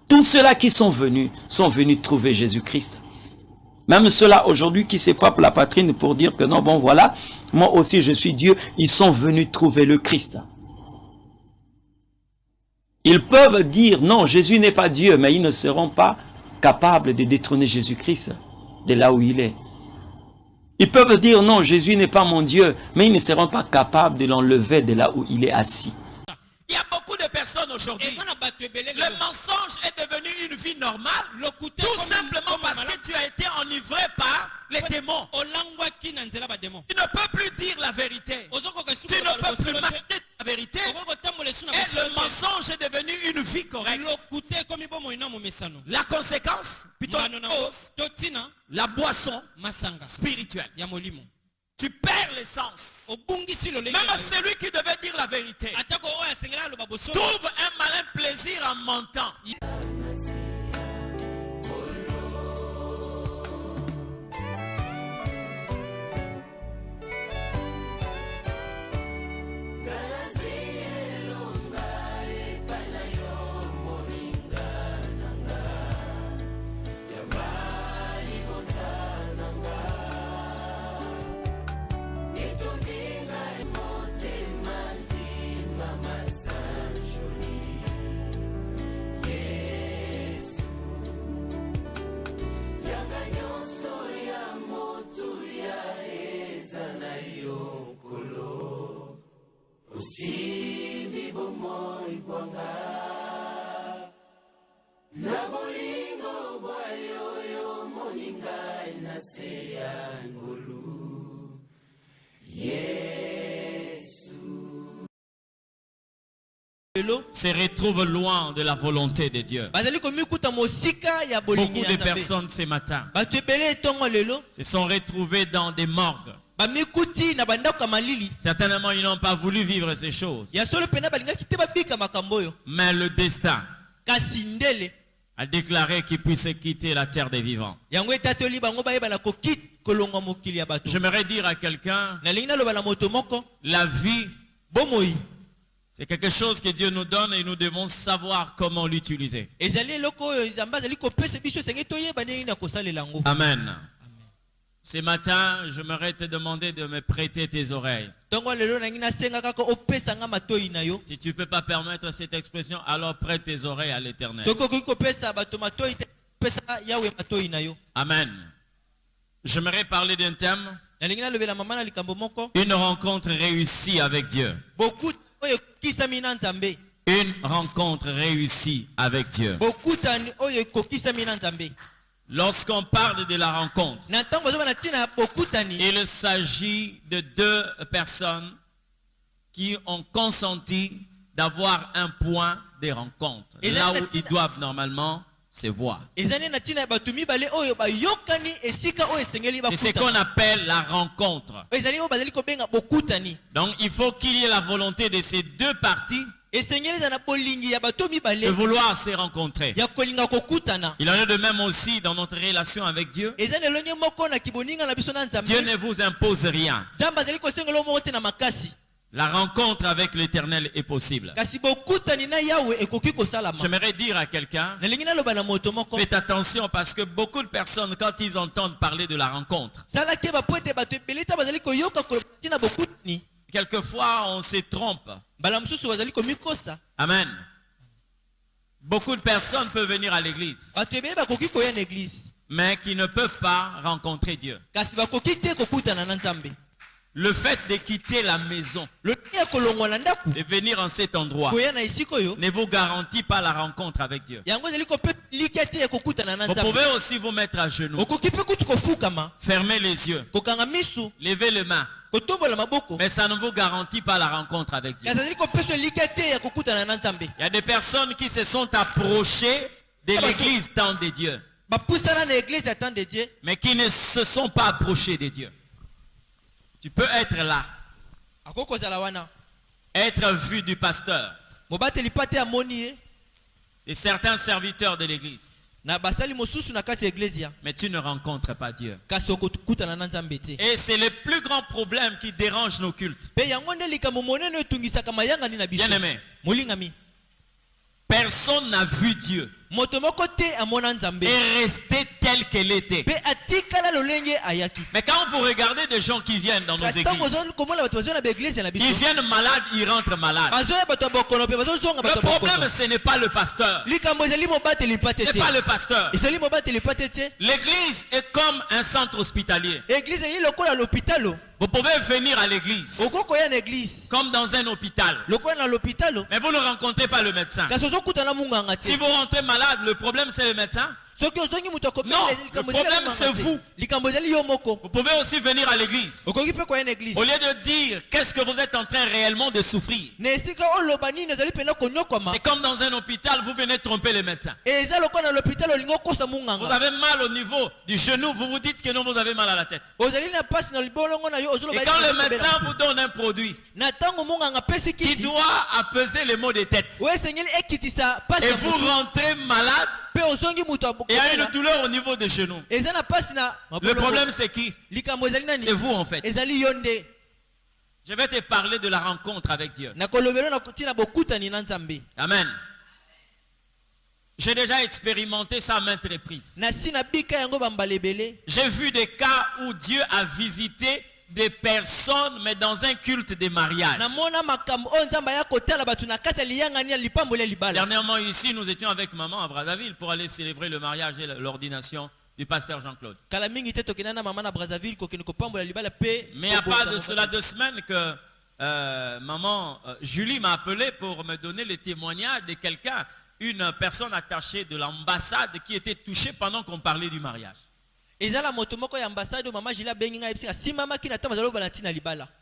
Tous ceux-là qui sont venus trouver Jésus-Christ. Même ceux-là aujourd'hui qui se frappent la poitrine pour dire que non, bon voilà, moi aussi je suis Dieu, ils sont venus trouver le Christ. Ils peuvent dire non, Jésus n'est pas Dieu, mais ils ne seront pas capables de détrôner Jésus-Christ de là où il est. Ils peuvent dire non, Jésus n'est pas mon Dieu, mais ils ne seront pas capables de l'enlever de là où il est assis. Il y a beaucoup de personnes aujourd'hui. Le mensonge est devenu une vie normale. Tout simplement parce que tu as été enivré par les démons. Tu ne peux plus dire la vérité. Tu ne peux plus marquer la vérité. Et le mensonge est devenu une vie correcte. La conséquence, plutôt la boisson spirituelle. Tu perds l'essence. Même celui qui devait dire la vérité trouve un malin plaisir en mentant. Se retrouve loin de la volonté de Dieu. Beaucoup de personnes ce matin se sont retrouvées dans des morgues. Certainement ils n'ont pas voulu vivre ces choses. Mais le destin a déclaré qu'ils puissent quitter la terre des vivants. J'aimerais dire à quelqu'un, la vie, c'est quelque chose que Dieu nous donne et nous devons savoir comment l'utiliser. Amen. Ce matin, j'aimerais te demander de me prêter tes oreilles. Si tu ne peux pas permettre cette expression, alors prête tes oreilles à l'Éternel. Amen. J'aimerais parler d'un thème. Une rencontre réussie avec Dieu. Une rencontre réussie avec Dieu. Lorsqu'on parle de la rencontre, il s'agit de deux personnes qui ont consenti d'avoir un point de rencontre, là où ils doivent normalement se voir. C'est ce qu'on appelle la rencontre. Donc il faut qu'il y ait la volonté de ces deux parties de vouloir se rencontrer. Il en est de même aussi dans notre relation avec Dieu. Dieu ne vous impose rien. La rencontre avec l'Éternel est possible. J'aimerais dire à quelqu'un, faites attention parce que beaucoup de personnes, quand ils entendent parler de la rencontre, quelquefois on se trompe. Amen. Beaucoup de personnes peuvent venir à l'église, mais qui ne peuvent pas rencontrer Dieu. Le fait de quitter la maison, de venir en cet endroit, ne vous garantit pas la rencontre avec Dieu. Vous pouvez aussi vous mettre à genoux, fermer les yeux, lever les mains, mais ça ne vous garantit pas la rencontre avec Dieu. Il y a des personnes qui se sont approchées de l'église tant de Dieu, mais qui ne se sont pas approchés de Dieu. Tu peux être là, être vu du pasteur et certains serviteurs de l'église, mais tu ne rencontres pas Dieu. Et c'est le plus grand problème qui dérange nos cultes. Bien-aimé, personne n'a vu Dieu. est restée telle qu'elle était. Mais quand vous regardez des gens qui viennent dans nos églises, ils viennent malades, ils rentrent malades. Le problème, ce n'est pas le pasteur. Ce n'est pas le pasteur. L'église est comme un centre hospitalier. Vous pouvez venir à l'église comme dans un hôpital, mais vous ne rencontrez pas le médecin. Si vous rentrez malade, le problème c'est le médecin? Non, le problème c'est vous. Vous pouvez aussi venir à l'église. Au lieu de dire qu'est-ce que vous êtes en train réellement de souffrir, c'est comme dans un hôpital, vous venez tromper les médecins. Vous avez mal au niveau du genou, vous vous dites que non, vous avez mal à la tête. Et quand le médecin vous donne un produit qui doit apaiser les maux de tête, et vous rentrez malade, et il y a une douleur au niveau des genoux, le problème c'est qui? C'est vous en fait. Je vais te parler de la rencontre avec Dieu. Amen. J'ai déjà expérimenté ça à maintes reprises. J'ai vu des cas où Dieu a visité des personnes, mais dans un culte des mariages. Dernièrement ici, nous étions avec maman à Brazzaville pour aller célébrer le mariage et l'ordination du pasteur Jean-Claude. Mais il n'y a pas de cela 2 semaines que maman Julie m'a appelé pour me donner le témoignage de quelqu'un, une personne attachée de l'ambassade qui était touchée pendant qu'on parlait du mariage. Je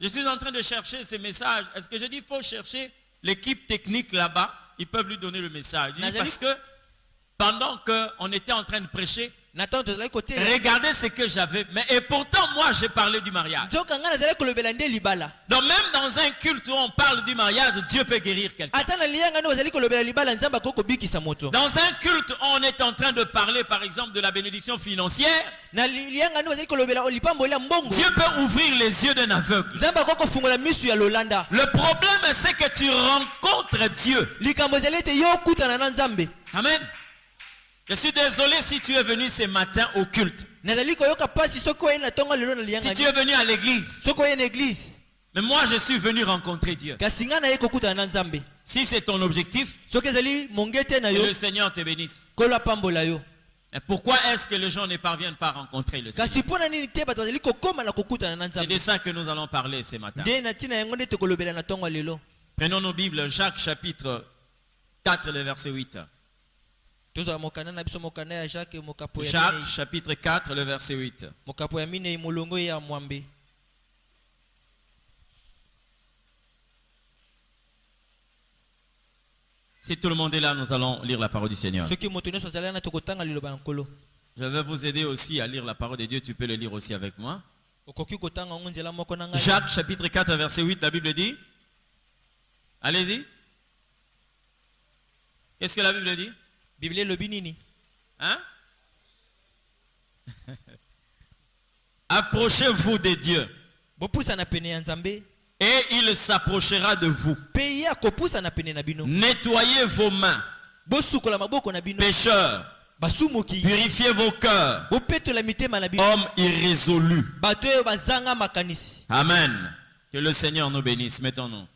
suis en train de chercher ces messages. Est-ce que je dis qu'il faut chercher l'équipe technique là-bas? Ils peuvent lui donner le message. Parce que pendant qu'on était en train de prêcher, regardez ce que j'avais. Et pourtant, moi, j'ai parlé du mariage. Donc, même dans un culte où on parle du mariage, Dieu peut guérir quelqu'un. Dans un culte où on est en train de parler, par exemple, de la bénédiction financière, Dieu peut ouvrir les yeux d'un aveugle. Le problème, c'est que tu rencontres Dieu. Amen. Je suis désolé si tu es venu ce matin au culte. Si tu es venu à l'église. Mais moi je suis venu rencontrer Dieu. Si c'est ton objectif, que le Seigneur te bénisse. Mais pourquoi est-ce que les gens ne parviennent pas à rencontrer le Seigneur? C'est de ça que nous allons parler ce matin. Prenons nos Bibles, Jacques chapitre 4, le verset 8. Jacques chapitre 4, le verset 8. Si tout le monde est là, nous allons lire la parole du Seigneur. Je vais vous aider aussi à lire la parole de Dieu. Tu peux le lire aussi avec moi. Jacques chapitre 4, verset 8, la Bible dit. Allez-y. Qu'est-ce que la Bible dit? Hein? Approchez-vous de Dieu et il s'approchera de vous. Nettoyez vos mains, pécheurs. Purifiez vos cœurs, hommes irrésolus. Amen. Que le Seigneur nous bénisse. Mettons-nous.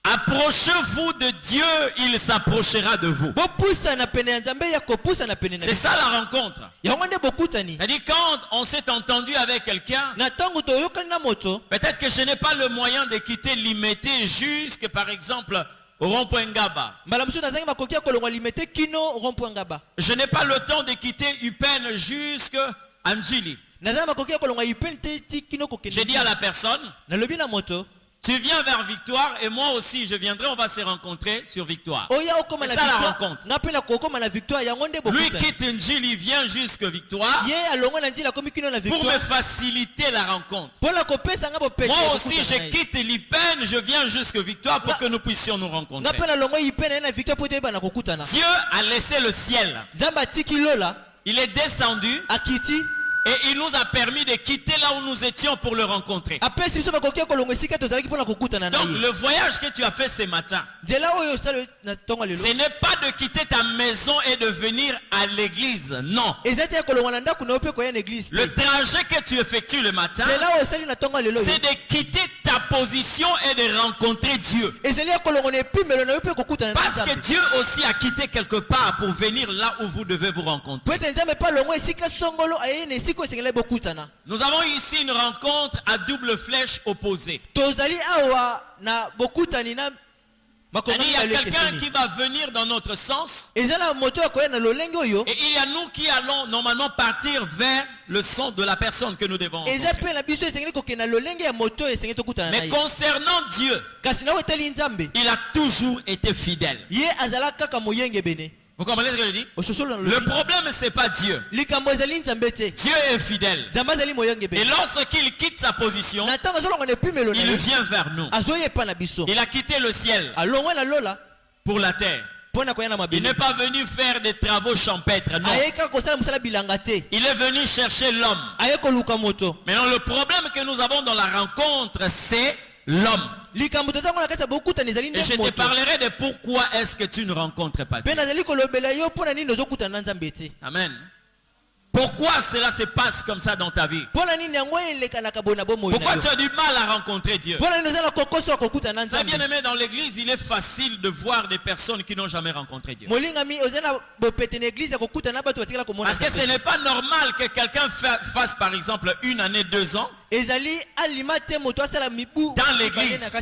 Approchez-vous de Dieu, il s'approchera de vous. C'est ça la rencontre. C'est-à-dire quand on s'est entendu avec quelqu'un, peut-être que je n'ai pas le moyen de quitter Limité jusque par exemple au rond-point Ngaba. Je n'ai pas le temps de quitter Upen jusqu'à Anjili. J'ai dit à la personne, tu viens vers Victoire et moi aussi je viendrai, on va se rencontrer sur Victoire. C'est ça la rencontre. Lui quitte Njili, il vient jusqu'à Victoire pour me faciliter la rencontre. Moi aussi je quitte Lipen, je viens jusqu'à Victoire pour que nous puissions nous rencontrer. Dieu a laissé le ciel. Il est descendu Et il nous a permis de quitter là où nous étions pour le rencontrer. Donc le voyage que tu as fait ce matin, ce n'est pas de quitter ta maison et de venir à l'église. Non. Le trajet que tu effectues le matin, c'est de quitter ta position et de rencontrer Dieu. Parce que Dieu aussi a quitté quelque part pour venir là où vous devez vous rencontrer. Nous avons ici une rencontre à double flèche opposée. C'est-à-dire, il y a quelqu'un qui va venir dans notre sens. Et il y a nous qui allons normalement partir vers le sens de la personne que nous devons rencontrer. Mais concernant Dieu, il a toujours été fidèle. Vous comprenez ce que je dis? Le problème, ce n'est pas Dieu. Dieu est fidèle. Et lorsqu'il quitte sa position, il vient vers nous. Il a quitté le ciel pour la terre. Il n'est pas venu faire des travaux champêtres. Non. Il est venu chercher l'homme. Maintenant, le problème que nous avons dans la rencontre, c'est l'homme. Et je te parlerai de pourquoi est-ce que tu ne rencontres pas Dieu. Amen. Pourquoi cela se passe comme ça dans ta vie? Pourquoi tu as du mal à rencontrer Dieu? Ça, bien aimé, dans l'église, il est facile de voir des personnes qui n'ont jamais rencontré Dieu. Parce que ce n'est pas normal que quelqu'un fasse par exemple 1 année, 2 ans dans l'église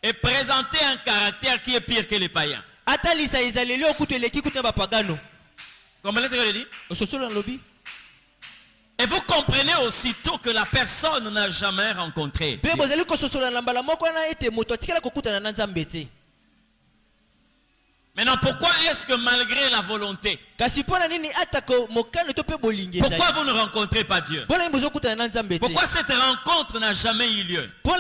et présenter un caractère qui est pire que les païens. Comprenez ce que je dis? Et vous comprenez aussitôt que la personne n'a jamais rencontré Dieu. Maintenant, pourquoi est-ce que malgré la volonté, pourquoi vous ne rencontrez pas Dieu? Pourquoi cette rencontre n'a jamais eu lieu? Donc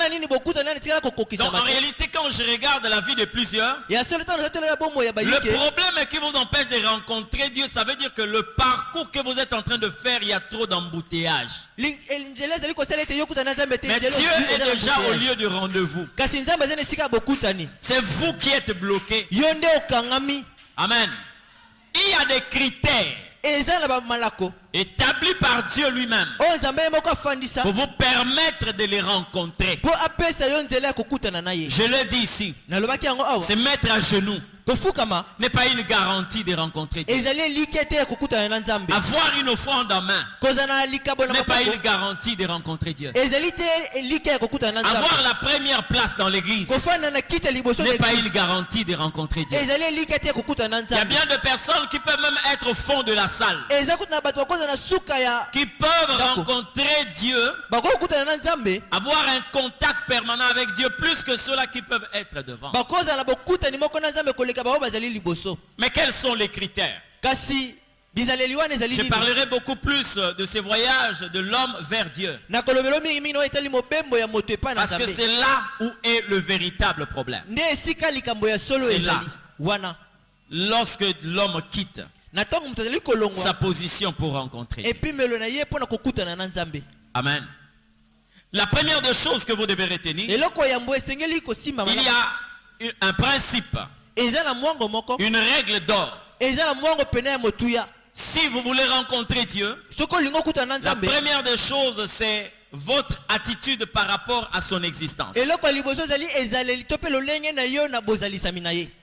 en réalité, quand je regarde la vie de plusieurs, le problème qui vous empêche de rencontrer Dieu, ça veut dire que le parcours que vous êtes en train de faire, il y a trop d'embouteillage. Mais Dieu est déjà au lieu de rendez-vous. C'est vous qui êtes bloqués. Amen. Il y a des critères établis par Dieu lui-même pour vous permettre de les rencontrer. Je le dis ici, se mettre à genoux n'est pas une garantie de rencontrer Dieu. Avoir une offrande en main n'est pas une garantie de rencontrer Dieu. Avoir la première place dans l'église n'est pas une garantie de rencontrer Dieu. Il y a bien de personnes qui peuvent même être au fond de la salle, qui peuvent rencontrer Dieu, avoir un contact permanent avec Dieu, plus que ceux-là qui peuvent être devant. Mais quels sont les critères? Je parlerai beaucoup plus de ces voyages de l'homme vers Dieu, parce que c'est là où est le véritable problème. C'est là, lorsque l'homme quitte sa position pour rencontrer Dieu. Amen. La première des choses que vous devez retenir, il y a un principe, une règle d'or. Si vous voulez rencontrer Dieu, la première des choses, c'est votre attitude par rapport à son existence.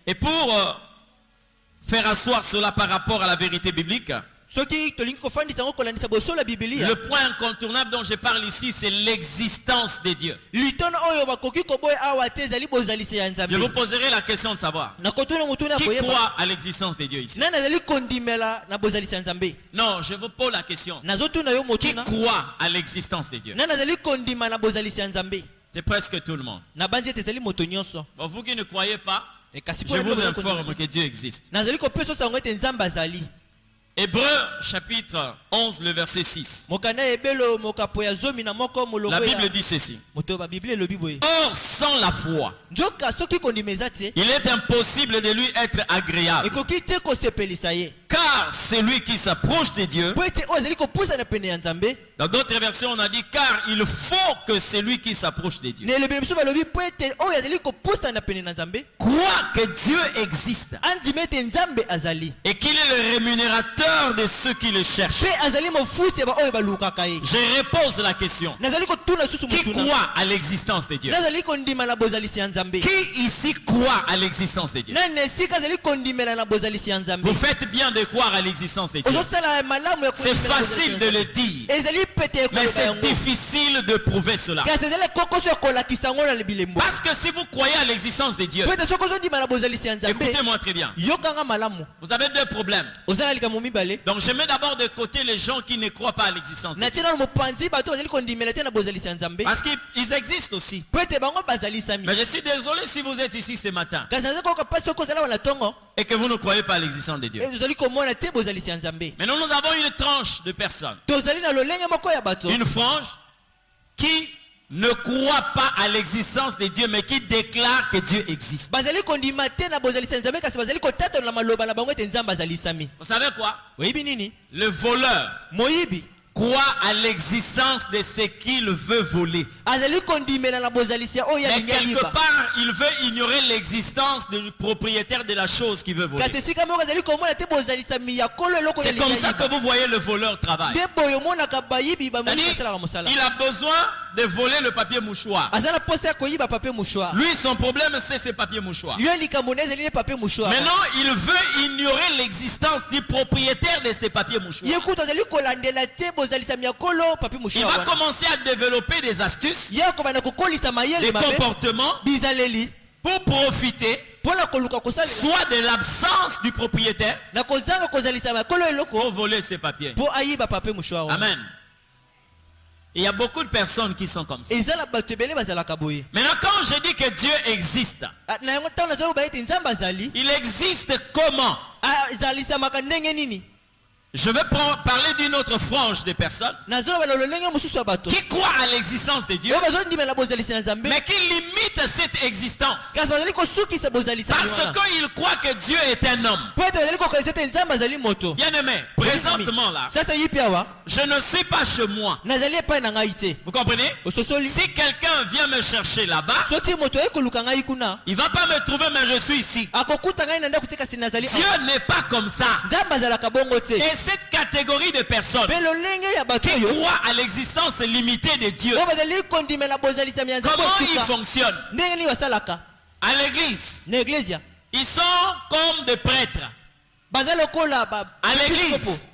Et pour faire asseoir cela par rapport à la vérité biblique, le point incontournable dont je parle ici, c'est l'existence de Dieu. Je vous poserai la question de savoir qui croit à l'existence de Dieu ici. Non, je vous pose la question. Qui croit à l'existence de Dieu? C'est presque tout le monde. Pour vous qui ne croyez pas, je vous informe que Dieu existe. Hébreux chapitre 11, le verset 6. La Bible dit ceci. Or, sans la foi, il est impossible de lui être agréable. Car car celui qui s'approche de Dieu. po ete oyo azali kopusa na pene ya Nzambe. Dans d'autres versions, on a dit car il faut que celui qui s'approche de Dieu Na elobeli mosusu balobi po ete oyo azali kopusa na pene na Nzambe croit que Dieu existe andima ete Nzambe azali et qu'il est le rémunérateur de ceux qui le cherchent. mpe azali mofuti ya baoyo balukaka ye. Je repose la question. Nazali kotuna susu Qui motuna. croit à l'existence de Dieu? Nazali kondima na bozalisi ya Nzambe. Qui ici croit à l'existence de Dieu? Nani esika azali kondimela na bozalisi ya Nzambe. Vous faites bien de croire à l'existence de Dieu. Ozosala malamu ya C'est kondimela na facile bozalisi ya de Nzambe. le dire, Ezali pete mais ekoloba c'est yango. difficile de prouver cela. Kasi ezali kokoso ya kolakisa yango na bilembo. Parce que si vous croyez à l'existence de Dieu, Po ete soki ozondima na bozalisi ya Nzambe, écoutez-moi très bien, yokanga malamu. vous avez deux problèmes. Ozala likambo mibale. Donc je mets d'abord de côté les gens qui ne croient pas à l'existence de Na Dieu. tina na mopanzi bato bazali kondimela te na bozalisi ya Nzambe. Parce qu'ils existent aussi. Po ete bango bazalisami. Mais je suis désolé si vous êtes ici ce matin Kasi nazali koyoka mpasi soki ozala wana tongo, et que vous ne croyez pas à l'existence de Dieu. ozali komona te bozalisi ya Nzambe. Maintenant nous avons une tranche de personnes. Tozali na lolenge moko ya bato. Une frange qui ne croit pas à l'existence de Dieu mais qui déclare que Dieu existe. Bazali kondima te na bozalisi ya Nzambe kasi bazali kotata na maloba na bango ete Nzambe azalisami. Vous savez quoi? Oyibi nini? Le voleur Moyibi croit à l'existence de ce qu'il veut voler. azali kondimela na bozalisi ya oyo Mais alingi quelque ayiba. part, il veut ignorer l'existence du propriétaire de la chose qu'il veut voler. Kasi esika moko azali komona te bozalisami ya kolo eloko C'est comme ça que vous voyez le voleur travailler. nde boyo omonaka bayibi bamoni C'est-à-dire, basalaka mosala. il a besoin de voler le papier mouchoir. Aza na posa ya koyiba papier mouchoir. Lui, son problème, c'est ce papier mouchoir. Yo likambo na ezali ne papier mouchoir. Maintenant, il veut ignorer l'existence du propriétaire de ces papiers mouchoirs. Ye kuta azali kolandela te bozalisami ya kolo papier Il mouchoir. va commencer à développer des astuces, Ye kobana kokolisa mayele des mabe comportements bizaleli pour profiter mpona koluka kosalela soit de l'absence du propriétaire na kozanga kozalisa makolo eloko pour voler ses papiers. mpo ayiba papier mouchoir wana. Amen. Il y a beaucoup de personnes qui sont comme ça. eza na bato ebele bazalaka boye. Maintenant, quand je dis que Dieu existe, Na yango ntango nazali koba ete Nzambe azali il existe comment? azalisamaka ndenge nini? Je vais parler d'une autre frange de personnes nazoloba na lolenge mosusu ya bato qui croient à l'existence de Dieu, oyo bazondimela bozalisi na Nzambe mais qui limitent cette existence kasi bazali kosukisa bozalisami parce wana qu'ils croient que Dieu est un homme. po ete bazali kokanisa ete Nzambe azali moto. Bien aimé, présentement là, Sasa yipi awa je ne suis pas chez moi. nazali epai na ngai te Vous comprenez? ososoli Si quelqu'un vient me chercher là-bas, soki moto ayi koluka ngai kuna il va pas me trouver, mais je suis ici. akokuta ngai na ndako te kasi nazali Dieu n'est pas comme ça. Nzambe azalaka bongo te. Et cette catégorie de personnes Mpe lolenge ya bato qui oyo croient à l'existence limitée de Dieu, oyo bazali kondimela bozalisami ya Nzambe comment ils osuka fonctionnent? ndenge nini basalaka À l'église, na eglesia ils sont comme des prêtres. baza lokola À l'église,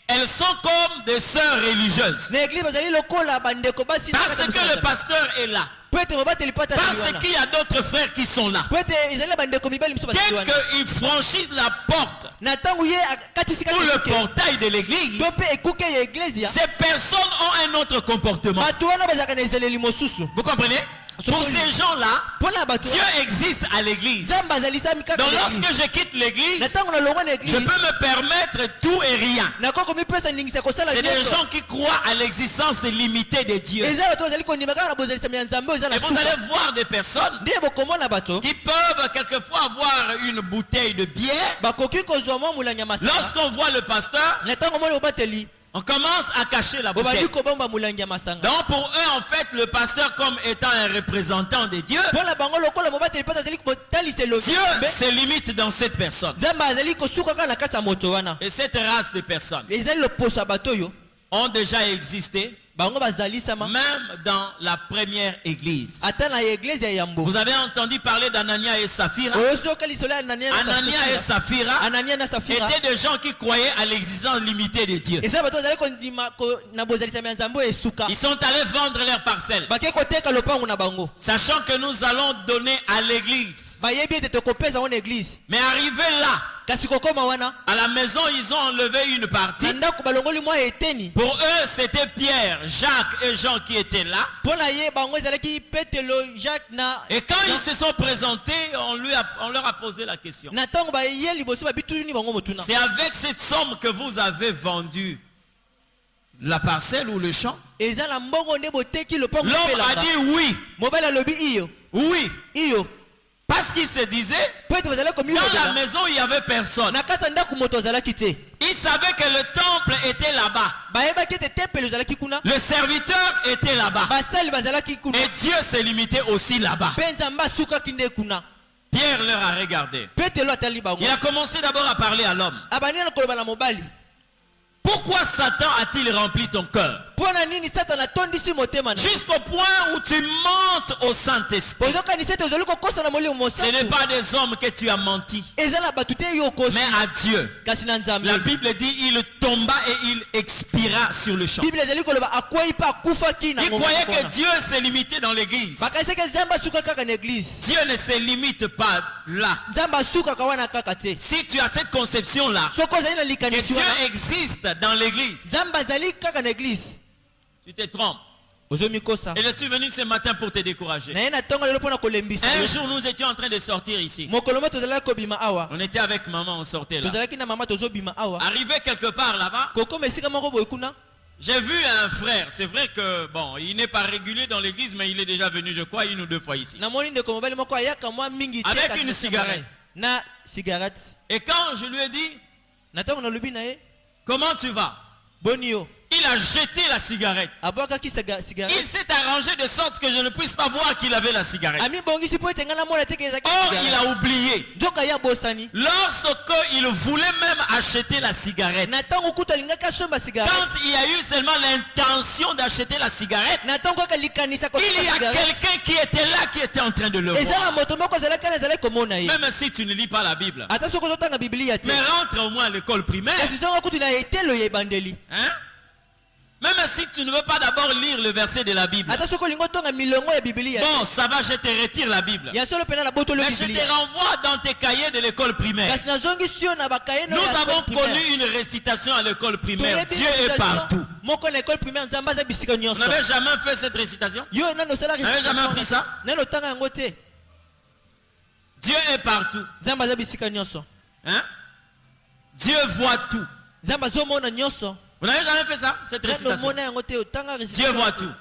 elles sont comme des sœurs religieuses. na eglise bazali lokola bandeko basi na Parce kati ya que mosala le ya Nzambe. pasteur est là. Po ete mobateli po ata azali Parce wana. qu'il y a d'autres frères qui sont là. Po ete ezali na bandeko mibali mosusu bazali Dès wana qu'ils franchissent la porte na ntango ye akatisi ou le kati portail de l'église, to mpe ekuke ya eglesia ces personnes ont un autre comportement. bato wana bazalaka na ezaleli mosusu Vous comprenez? Pour ces gens-là, mpona bato Dieu existe à l'église. Nzambe azalisami kaka Donc na lorsque église. je quitte l'église, Na ntango nalongwa na je eglise peux me permettre tout et rien. nakoki komipesa ndingisa kosala C'est des nyonso. gens qui croient à l'existence limitée de Dieu. Et eza bato bazali kondima kaka na bozalisami ya Nzambe oyo eza na vous suka allez voir des personnes nde bokomona bato qui peuvent quelquefois avoir une bouteille de bière. bakoki kozwa mwa molangi ya masanga Lorsqu'on voit le pasteur, na ntango moni bobateli on commence à cacher la bouteille. bobandi kobomba molangi ya masanga Donc pour eux, en fait, le pasteur comme étant un représentant de Dieu, mpona bango lokola mobateli mpe azali kotalisa Dieu elongi se limite dans cette personne. Nzambe azali kosuka kaka na kati ya moto wana Et cette race de personnes ezali loposo ya bato oyo ont déjà existé bango bazalisama même dans la première église. ata na eglise ya yambo Vous avez entendu parler d'Anania et Saphira. oyo soka lisolo ya Anania na Anania et Safira. Saphira Anania na Safira étaient des gens qui croyaient à l'existence limitée de Dieu. eza bato bazali kondima na bozalisami ya Nzambe oyo esuka Ils sont allés vendre leurs parcelles, bake koteka lopango na bango sachant que nous allons donner à l'église. bayebi ete tokopesa ngo na eglise Mais arrivé là, kasi kokoma wana à la maison, ils ont enlevé une partie. na ndako balongoli mwa eteni Pour eux, c'était Pierre, Jacques et Jean qui étaient là. mpo na ye bango ezalaki Petelo Jacques na Et quand ils se sont présentés, on leur a posé la question. na ntango baye liboso babituni bango motuna C'est avec cette somme que vous avez vendu la parcelle ou le champ? eza na mbongo nde boteki lopango L'homme a pelanga dit oui, mobali alobi iyo oui. iyo Parce qu'il se disait, po ete bazali dans la komiyoela maison, il n'y avait personne. na kati ya ndako moto azalaki te Il savaient que le temple était là-bas. Le serviteur était là-bas. Et Dieu s'est limité aussi là-bas. Pierre leur a regardé. Il a commencé d'abord à parler à l'homme. Pourquoi Satan a-t-il rempli ton cœur? Jusqu'au point où tu mentes au Saint-Esprit. Ce n'est pas des hommes que tu as menti, mais à Dieu. La Bible dit il tomba et il expira sur le champ. Il croyait que Dieu s'est limité dans l'église. Dieu ne se limite pas là. Si tu as cette conception-là, que Dieu existe dans l'église, tu te trompes. Et je suis venu ce matin pour te décourager. Un jour, nous étions en train de sortir ici. On était avec maman, on sortait là. Arrivé quelque part là-bas, j'ai vu un frère. C'est vrai que, bon, il n'est pas régulier dans l'église, mais il est déjà venu, je crois, 1 ou 2 fois ici. Avec une cigarette. Et quand je lui ai dit, comment tu vas? Il a jeté la cigarette. Il s'est arrangé de sorte que je ne puisse pas voir qu'il avait la cigarette. Or, il a oublié. Lorsqu'il voulait même acheter la cigarette, quand il y a eu seulement l'intention d'acheter la cigarette, il y a quelqu'un qui était là, qui était en train de le voir. Même si tu ne lis pas la Bible, mais rentre au moins à l'école primaire. Hein? Même si tu ne veux pas d'abord lire le verset de la Bible, bon, ça va, je te retire la Bible. Mais je te renvoie dans tes cahiers de l'école primaire. Nous avons connu une récitation à l'école primaire. Dieu est partout. Vous n'avez jamais fait cette récitation? Vous n'avez jamais appris ça? Dieu est partout. Hein? Dieu voit tout. Vous n'avez jamais fait ça, cette récitation? Dieu voit tout.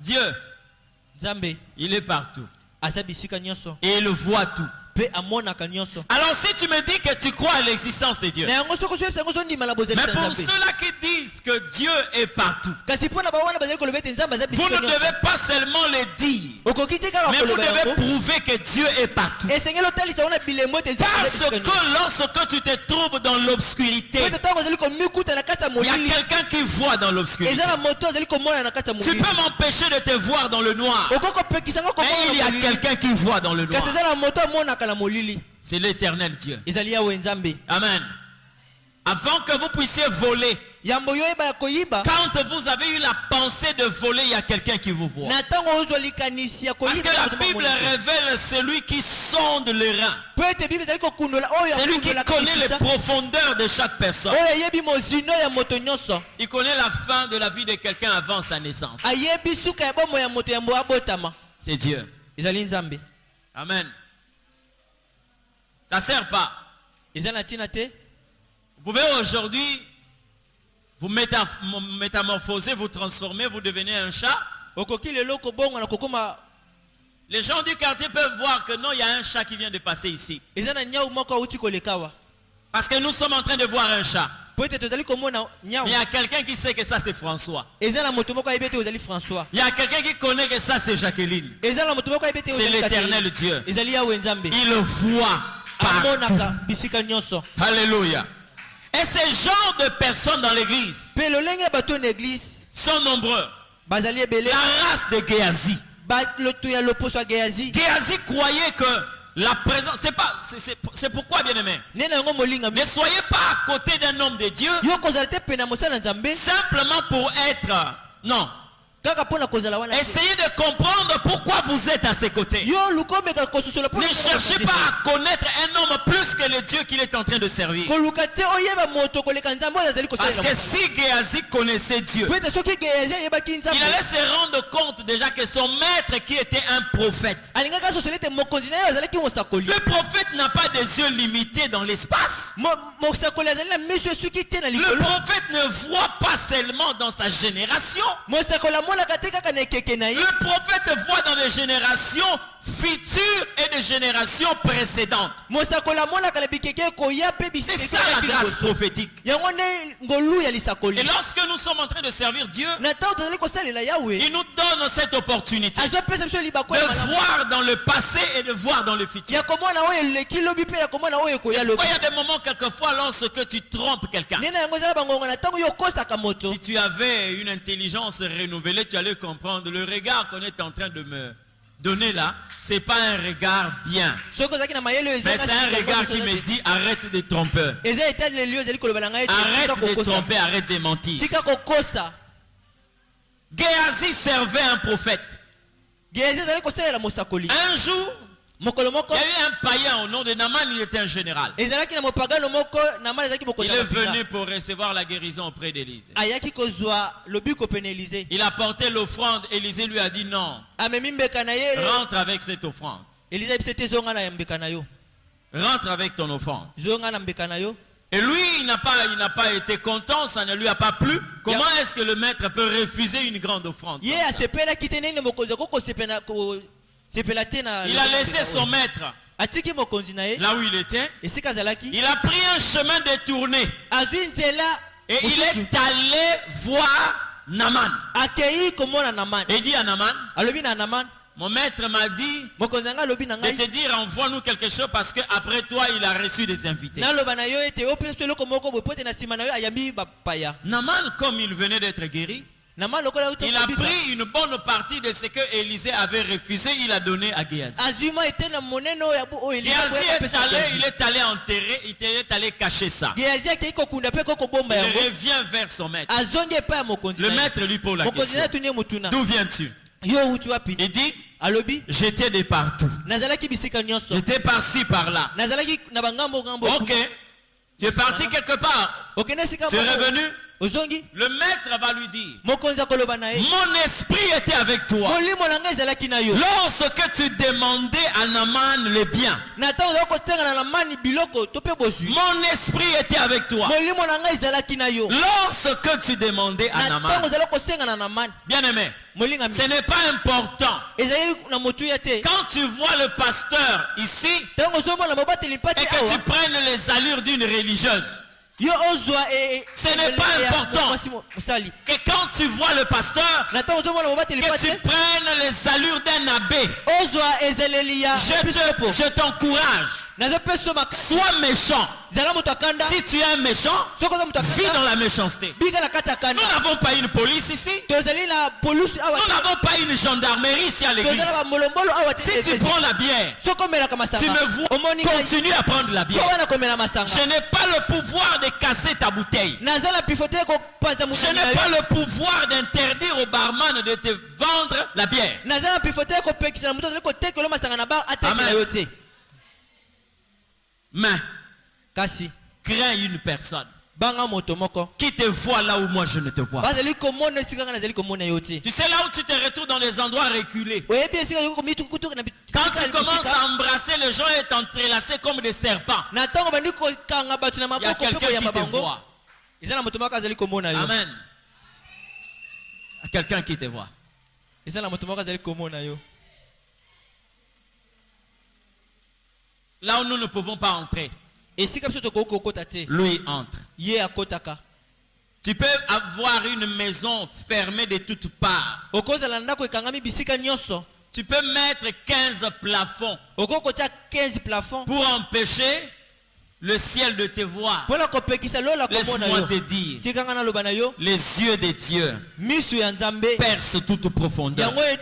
Dieu, il est partout. Et il voit tout. Alors si tu me dis que tu crois à l'existence de Dieu, mais pour ceux-là qui disent que Dieu est partout, vous ne devez pas seulement le dire, mais vous devez prouver que Dieu est partout. Parce que lorsque tu te trouves dans l'obscurité, il y a quelqu'un qui voit dans l'obscurité. Tu peux m'empêcher de te voir dans le noir, mais il y a quelqu'un qui voit dans le noir. C'est l'éternel Dieu. Amen. Avant que vous puissiez voler, quand vous avez eu la pensée de voler, il y a quelqu'un qui vous voit. Parce que la Bible révèle celui qui sonde les reins. Celui qui connaît les profondeurs de chaque personne. Il connaît la fin de la vie de quelqu'un avant sa naissance. C'est Dieu. Amen. Ça ne sert pas. Vous pouvez aujourd'hui vous métamorphoser, vous transformer, vous devenez un chat. Les gens du quartier peuvent voir que non, il y a un chat qui vient de passer ici. Parce que nous sommes en train de voir un chat. Mais il y a quelqu'un qui sait que ça c'est François. Il y a quelqu'un qui connaît que ça c'est Jacqueline. C'est l'éternel Dieu. Il voit partout. Alléluia. Et ces genres de personnes dans l'église sont nombreux. La race de Géasi. Géasi croyait que la présence, c'est pourquoi, bien aimé, ne soyez pas à côté d'un homme de Dieu simplement pour être, non. Essayez de comprendre pourquoi vous êtes à ses côtés. Ne cherchez pas à connaître un homme plus que le Dieu qu'il est en train de servir. Parce que si Géasi connaissait Dieu, il allait se rendre compte déjà que son maître qui était un prophète. Le prophète n'a pas des yeux limités dans l'espace. Le prophète ne voit pas seulement dans sa génération. Le prophète voit dans les générations futures et des générations précédentes. C'est ça la grâce prophétique. Et lorsque nous sommes en train de servir Dieu, il nous donne cette opportunité de voir dans le passé et de voir dans le futur. Pourquoi il y a des moments quelquefois lorsque tu trompes quelqu'un? Si tu avais une intelligence renouvelée, tu allais comprendre le regard qu'on est en train de me donner là, c'est pas un regard bien, mais c'est un regard qui me dit arrête de tromper, arrête de tromper, arrête de mentir. Géasi servait un prophète. Un jour, il y a eu un païen au nom de Naaman, il était un général. Il est venu pour recevoir la guérison auprès d'Élisée. Il a porté l'offrande. Élisée lui a dit non. Rentre avec cette offrande. Rentre avec ton offrande. Et lui, il n'a pas été content, ça ne lui a pas plu. Comment est-ce que le maître peut refuser une grande offrande? Il a laissé son maître là où il était. Il a pris un chemin détourné. Et il est allé voir Naaman. Et il dit à Naaman, mon maître m'a dit de te dire envoie-nous quelque chose parce qu'après toi il a reçu des invités. Naaman, comme il venait d'être guéri, il a pris une bonne partie de ce que Élisée avait refusé, il a donné à Géasi. Géasi il est allé enterrer, il est allé cacher ça. Il revient vers son maître. Le maître lui pose la question. D'où viens-tu? Il dit, j'étais de partout. J'étais par-ci, par-là. Ok. Tu es parti quelque part. Tu es revenu. Le maître va lui dire, mon esprit était avec toi lorsque tu demandais à Naaman le bien. Mon esprit était avec toi lorsque tu demandais à Naaman. Bien aimé, ce n'est pas important. Quand tu vois le pasteur ici et que tu prennes les allures d'une religieuse, ce n'est pas important que quand tu vois le pasteur, que tu prennes les allures d'un abbé. Je t'encourage. Sois méchant. Si tu es un méchant, vis dans la méchanceté. Nous n'avons pas une police ici. Nous n'avons pas une gendarmerie ici à l'église. Si tu prends la bière, tu me vois, continue à prendre la bière. Je n'ai pas le pouvoir de casser ta bouteille. Je n'ai pas le pouvoir d'interdire au barman de te vendre la bière. Amen. Mais crains une personne qui te voit là où moi je ne te vois pas. Tu sais, là où tu te retrouves dans les endroits reculés, quand tu commences à embrasser les gens et t'entrelacer comme des serpents, il y a quelqu'un qui te voit. Amen. Il y a quelqu'un qui te voit. Là où nous ne pouvons pas entrer, lui entre. Tu peux avoir une maison fermée de toutes parts. Tu peux mettre 15 plafonds pour empêcher le ciel de te voir. Laisse-moi te dire, les yeux de Dieu percent toute profondeur. Si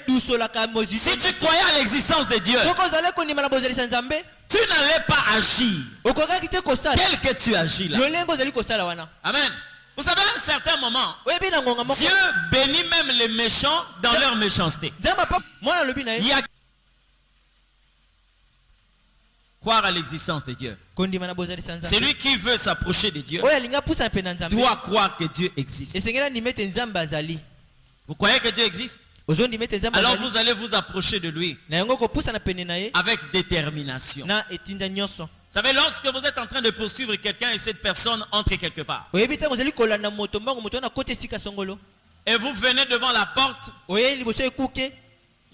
tu croyais à l'existence de Dieu, tu n'allais pas agir tel que tu agis là. Amen. Vous savez, à un certain moment, Dieu bénit même les méchants dans leur méchanceté. Il y a croire à l'existence de Dieu. Celui qui veut s'approcher de Dieu doit croire que Dieu existe. Vous croyez que Dieu existe? Alors vous allez vous approcher de lui avec détermination. Vous savez, lorsque vous êtes en train de poursuivre quelqu'un et cette personne entre quelque part, et vous venez devant la porte,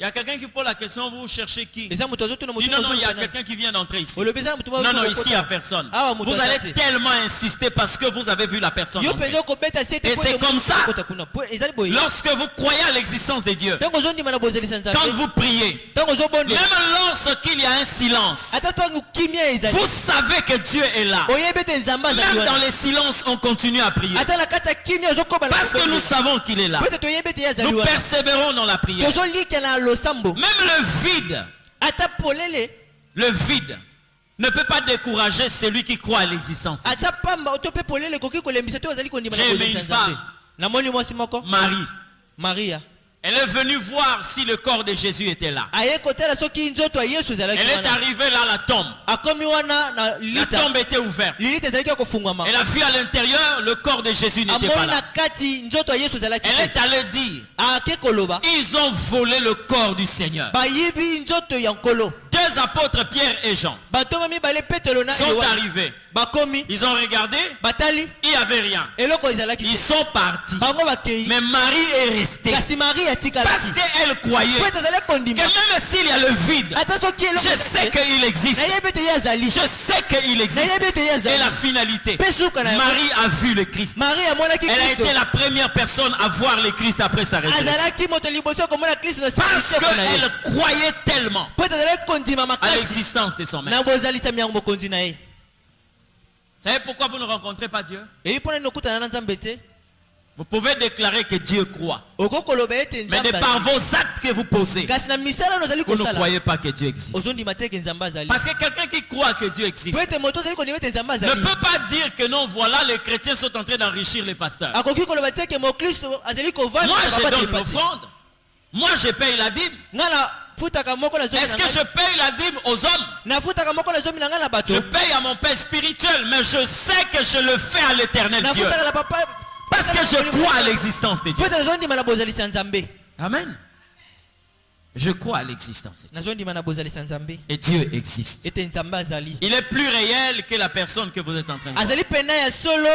Il y a quelqu'un qui pose la question, vous cherchez qui? eza moto azotuna moto Dis non, non, il y a quelqu'un qui vient d'entrer ici. olobi eza moto Non, non, ici il n'y a personne. Ah, moto Vous allez azate. tellement insister parce que vous avez vu la personne yo entrer. penza kobeta sete Et po c'est yo comme ça. kota kuna. Po ezali boye Lorsque vous croyez à l'existence de Dieu, tango ozondima na bozalisa nzambe quand vous priez, tango ozobonde même lorsqu'il y a un silence, ata tango kimia ezali vous savez que Dieu est là. oyebi ete nzambe azali Même dans wana les silences, on continue à prier. ata na kati ya kimia ozokoba na Parce que nous savons qu'il est là. po ete toyebi ete ye azali Nous wana persévérons dans la prière. tozolika na losambo Même le vide ne peut pas décourager celui qui croit à l'existence de Dieu. ata pamba to pe polele koki kolembisa te ozali kondima na J'ai aimé bozalisa une nzambe femme. namoni mwasi moko Marie, maria elle est venue voir si le corps de Jésus était là. aye kotala soki nzoto ya yesu ezalaki Elle est wana arrivée là à la tombe. akomi wana na La lita tombe était ouverte. lilita ezalaki ya kofungwama Elle a vu à l'intérieur, le corps de Jésus n'était pas amoni na là. kati nzoto ya yesu ezalaki Elle te est allée dire, ake koloba ils ont volé le corps du Seigneur. bayibi nzoto ya nkolo Deux apôtres, Pierre et Jean, bantoma mibale petelo na sont yohane arrivés. bakomi Ils ont regardé, batali il n'y avait rien. eloko ezalaki Ils te sont partis. bango bakei Mais Marie est restée. kasi marie Parce atikalaki qu'elle croyait po ete azali que kondima même s'il y a le vide, ata soki eloko je sais qu'il existe. nayebi ete ye azali Je sais qu'il existe. nayebi ete ye Et azali la finalité, mpe suka na yango Marie a vu le Christ. marie amonaki Elle a kristo été la première personne à voir le Christ après sa résurrection. azalaki moto liboso komona kristo na Parce seko na ye qu'elle croyait tellement po ete azalaki kondima à makasi l'existence de son na maître. bozalisami yango mokonzi na ye Vous savez pourquoi vous ne rencontrez pas Dieu? eyi mpona nini okutana na nzambe te Vous pouvez déclarer que Dieu croit. okokoloba ete Mais de nzambe par azali. vos actes que vous posez, kasi na misala oyo ozali vous ne kosala croyez pas que Dieu existe. ozondima te eke nzambe azali Parce que quelqu'un qui croit que Dieu existe po ete moto ozali kondima ete nzambe ne azali peut pas dire que non, voilà, les chrétiens sont en train d'enrichir les pasteurs. akoki koloba te eke mokristo azali Moi, je kovanda donne l'offrande. Moi, je paye la dîme. nga nafutaka moko na zomi Est-ce na que ngai je paye la dîme aux hommes? nafutaka moko na zomi na ngai na bato Je paye à mon Père spirituel, mais je sais que je le fais à l'éternel Dieu. nafutaka na papa Parce que je crois à l'existence de Dieu. po ete nazondima na bozalisa nzambe Amen. Je crois à l'existence de Dieu. nazondima na bozalisa nzambe Et Dieu existe. ete nzambe azali Il est plus réel que la personne que vous êtes en train de voir. azali pena ya solo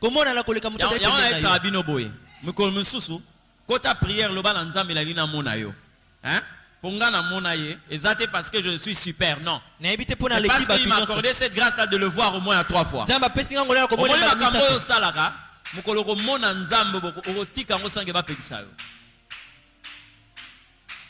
komonana koleka moto azali Yango pembeni na na etsa yo. bino boye. Mikolo misusu kota prière loba na nzambe la lina mona yo. Hein? Ponga na mona ye, ezate parce que je suis super, non. nayebi te mpona C'est parce aleki qu'il m'a accordé cette grâce-là de le voir au moins 3 fois. nzambe apesi nga ngolala Omoni komona makambo oyo osalaka, mokolo komona nzambe okotika yango sange bapekisa yo.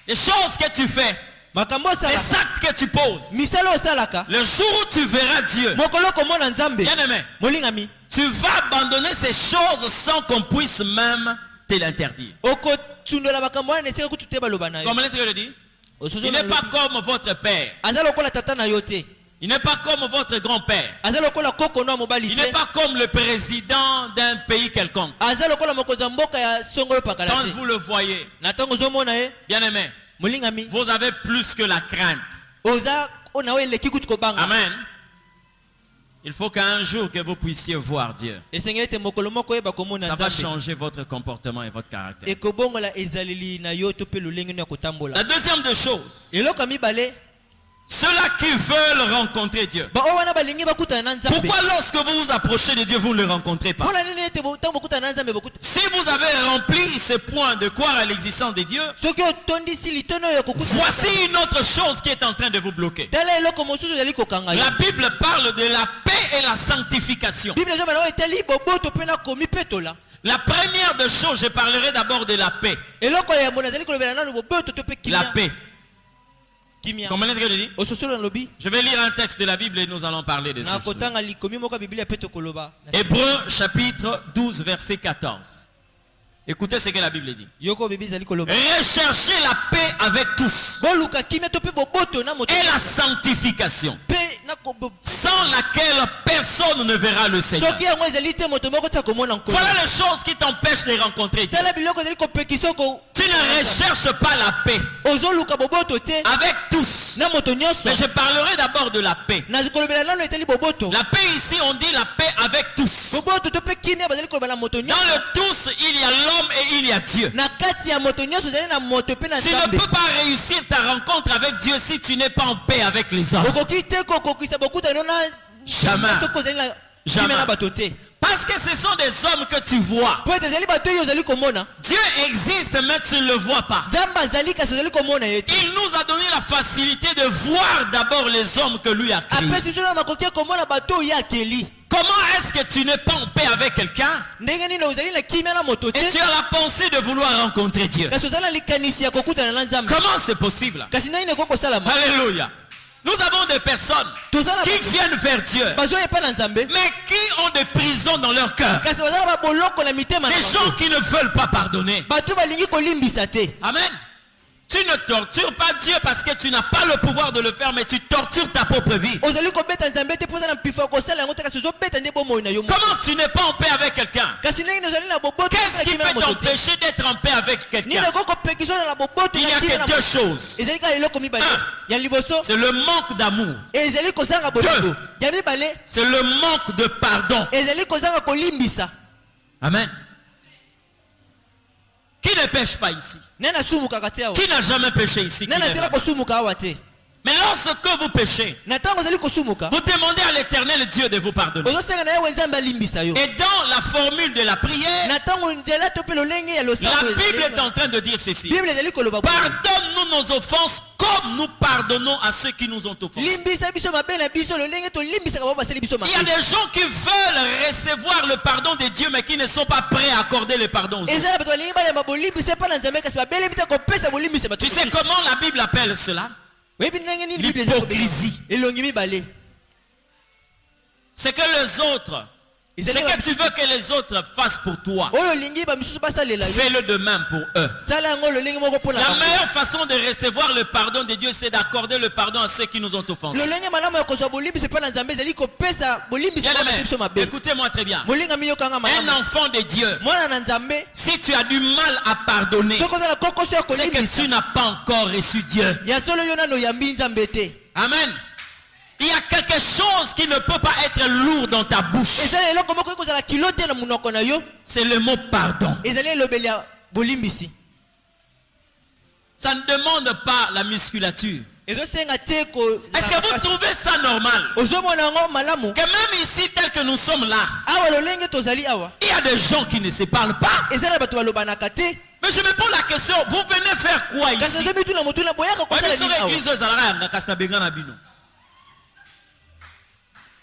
Les choses que tu fais, makambo les osalaka actes que tu poses, misala osalaka le jour où tu verras Dieu, mokolo komona nzambe bien aimé, molingami tu vas abandonner ces choses sans qu'on puisse même te l'interdire. okotundola makambo wana esika kutu te baloba na yo Comprenez ce que je dis? Osozo Il na n'est pas lobi. comme votre père. aza lokola tata na yo te Il n'est pas comme votre grand-père. aza lokola koko no ya mobali Il n'est te pas comme le président d'un pays quelconque. aza lokola mokonzi ya mboka ya songolo pakala Quand te vous le voyez, na ntango ozomona ye bien aimé, molingami vous avez plus que la crainte. oza oyo na yo eleki kutu kobanga Amen. Il faut qu'un jour que vous puissiez voir Dieu. esengeli ete mokolo moko oyeba komona Ça va nzambe changer votre comportement et votre caractère. ekobongola ezaleli na yo to mpe lolenge no ya La kotambola deuxième des choses, eloko ya mibale ceux-là qui veulent rencontrer Dieu. baoyo wana balingi bakutana na nzambe Pourquoi lorsque vous vous approchez de Dieu, vous ne le rencontrez pas? mpona nini ete ntango bokutana na nzambe bokuta Si vous avez rempli ce point de croire à l'existence de Dieu, soki otondisi litono oyo kokuta voici une autre chose qui est en train de vous bloquer. tala eloko mosusu ezali kokanga yo La Bible parle de la paix et la sanctification. bible ezobana oyo etali boboto mpe nakomi petola La première des choses, je parlerai d'abord de la paix. eloko ya mbona ezali kolobela nanu boboto to mpe La kimia paix. kimia Comprenez ce que je dis? ososolo na lobi Je vais lire un texte de la Bible et nous allons parler de na ça. kotanga likomi moko ya biblia mpe tokoloba Hébreux chapitre 12 verset 14. Écoutez ce que la Bible dit. yoko bibi ezali koloba Recherchez la paix avec tous boluka kimia to mpe boboto na moto et la sanctification, mpe sans laquelle personne ne verra le Seigneur. soki yango ezali te moto moko ta komona nkolo Voilà les choses qui t'empêchent de rencontrer Dieu. tala biloko ezali kopekisa oko Tu ne recherches pas la paix ozoluka boboto te avec tous. na moto nyonso Mais je parlerai d'abord de la paix. na kolobela nano etali boboto La paix ici, on dit la paix avec tous. boboto to mpe kimia bazali koloba na moto Dans nyonso le tous, il y a l'homme et il y a Dieu. na kati ya moto nyonso ezali na moto mpe na Tu ne nzambe peux pas réussir ta rencontre avec Dieu si tu n'es pas en paix avec les hommes. okoki te kokokisa bokutano na Jamais. soki ozali na Jamais. Parce que ce sont des hommes que tu vois. Dieu existe, mais tu ne le vois pas. Il nous a donné la facilité de voir d'abord les hommes que lui a créés. Comment est-ce que tu n'es pas en paix avec quelqu'un et tu as la pensée de vouloir rencontrer Dieu? Comment c'est possible? Alléluia. Nous avons des personnes qui viennent vers Dieu, mais qui ont des prisons dans leur cœur. Des gens qui ne veulent pas pardonner. Amen. Tu ne tortures pas Dieu parce que tu n'as pas le pouvoir de le faire, mais tu tortures ta propre vie. Comment tu n'es pas en paix avec quelqu'un? Qu'est-ce qui peut t'empêcher d'être en paix avec quelqu'un? Il n'y a que deux choses. Un, c'est le manque d'amour. Deux, c'est le manque de pardon. Amen. Qui ne pêche pas ici? Qui n'a jamais péché ici? Mais lorsque vous péchez, vous demandez à l'Éternel Dieu de vous pardonner. Et dans la formule de la prière, la Bible est en train de dire ceci: pardonne-nous nos offenses comme nous pardonnons à ceux qui nous ont offensés. Il y a des gens qui veulent recevoir le pardon de Dieu, mais qui ne sont pas prêts à accorder le pardon aux autres. Tu sais comment la Bible appelle cela? L'hypocrisie. C'est que les autres, c'est que tu veux que les autres fassent pour toi, fais-le de même pour eux. La meilleure façon de recevoir le pardon de Dieu, c'est d'accorder le pardon à ceux qui nous ont offensés. Écoutez-moi très bien. Un enfant de Dieu, si tu as du mal à pardonner, c'est que tu n'as pas encore reçu Dieu. Amen. Il y a quelque chose qui ne peut pas être lourd dans ta bouche. C'est le mot pardon. Ça ne demande pas la musculature. Est-ce que vous trouvez ça normal que même ici, tel que nous sommes là, il y a des gens qui ne se parlent pas? Mais je me pose la question, vous venez faire quoi ici?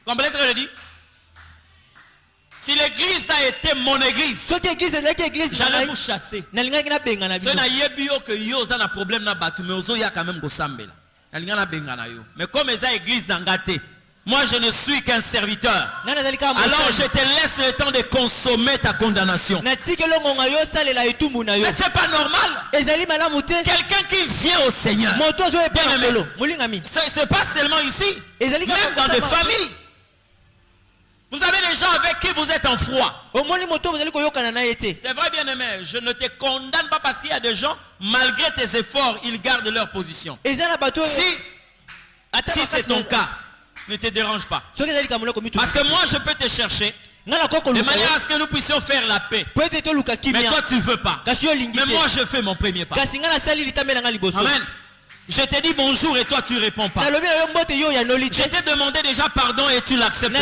Comprenez ce que je dis? Si l'église a été mon église, j'allais vous chasser. Mais comme ils ont église d'Angate, moi je ne suis qu'un serviteur. Alors je te laisse le temps de consommer ta condamnation. Mais c'est pas normal. Quelqu'un qui vient au Seigneur, c'est pas seulement ici, même dans des familles. Vous avez des gens avec qui vous êtes en froid. C'est vrai, bien aimé, je ne te condamne pas parce qu'il y a des gens, malgré tes efforts, ils gardent leur position. Si c'est ton cas, ne te dérange pas. Parce que moi je peux te chercher de manière à ce que nous puissions faire la paix. Mais toi tu ne veux pas. Mais moi je fais mon premier pas. Amen. Je t'ai dit bonjour et toi tu ne réponds pas. Je t'ai demandé déjà pardon et tu ne l'acceptes pas.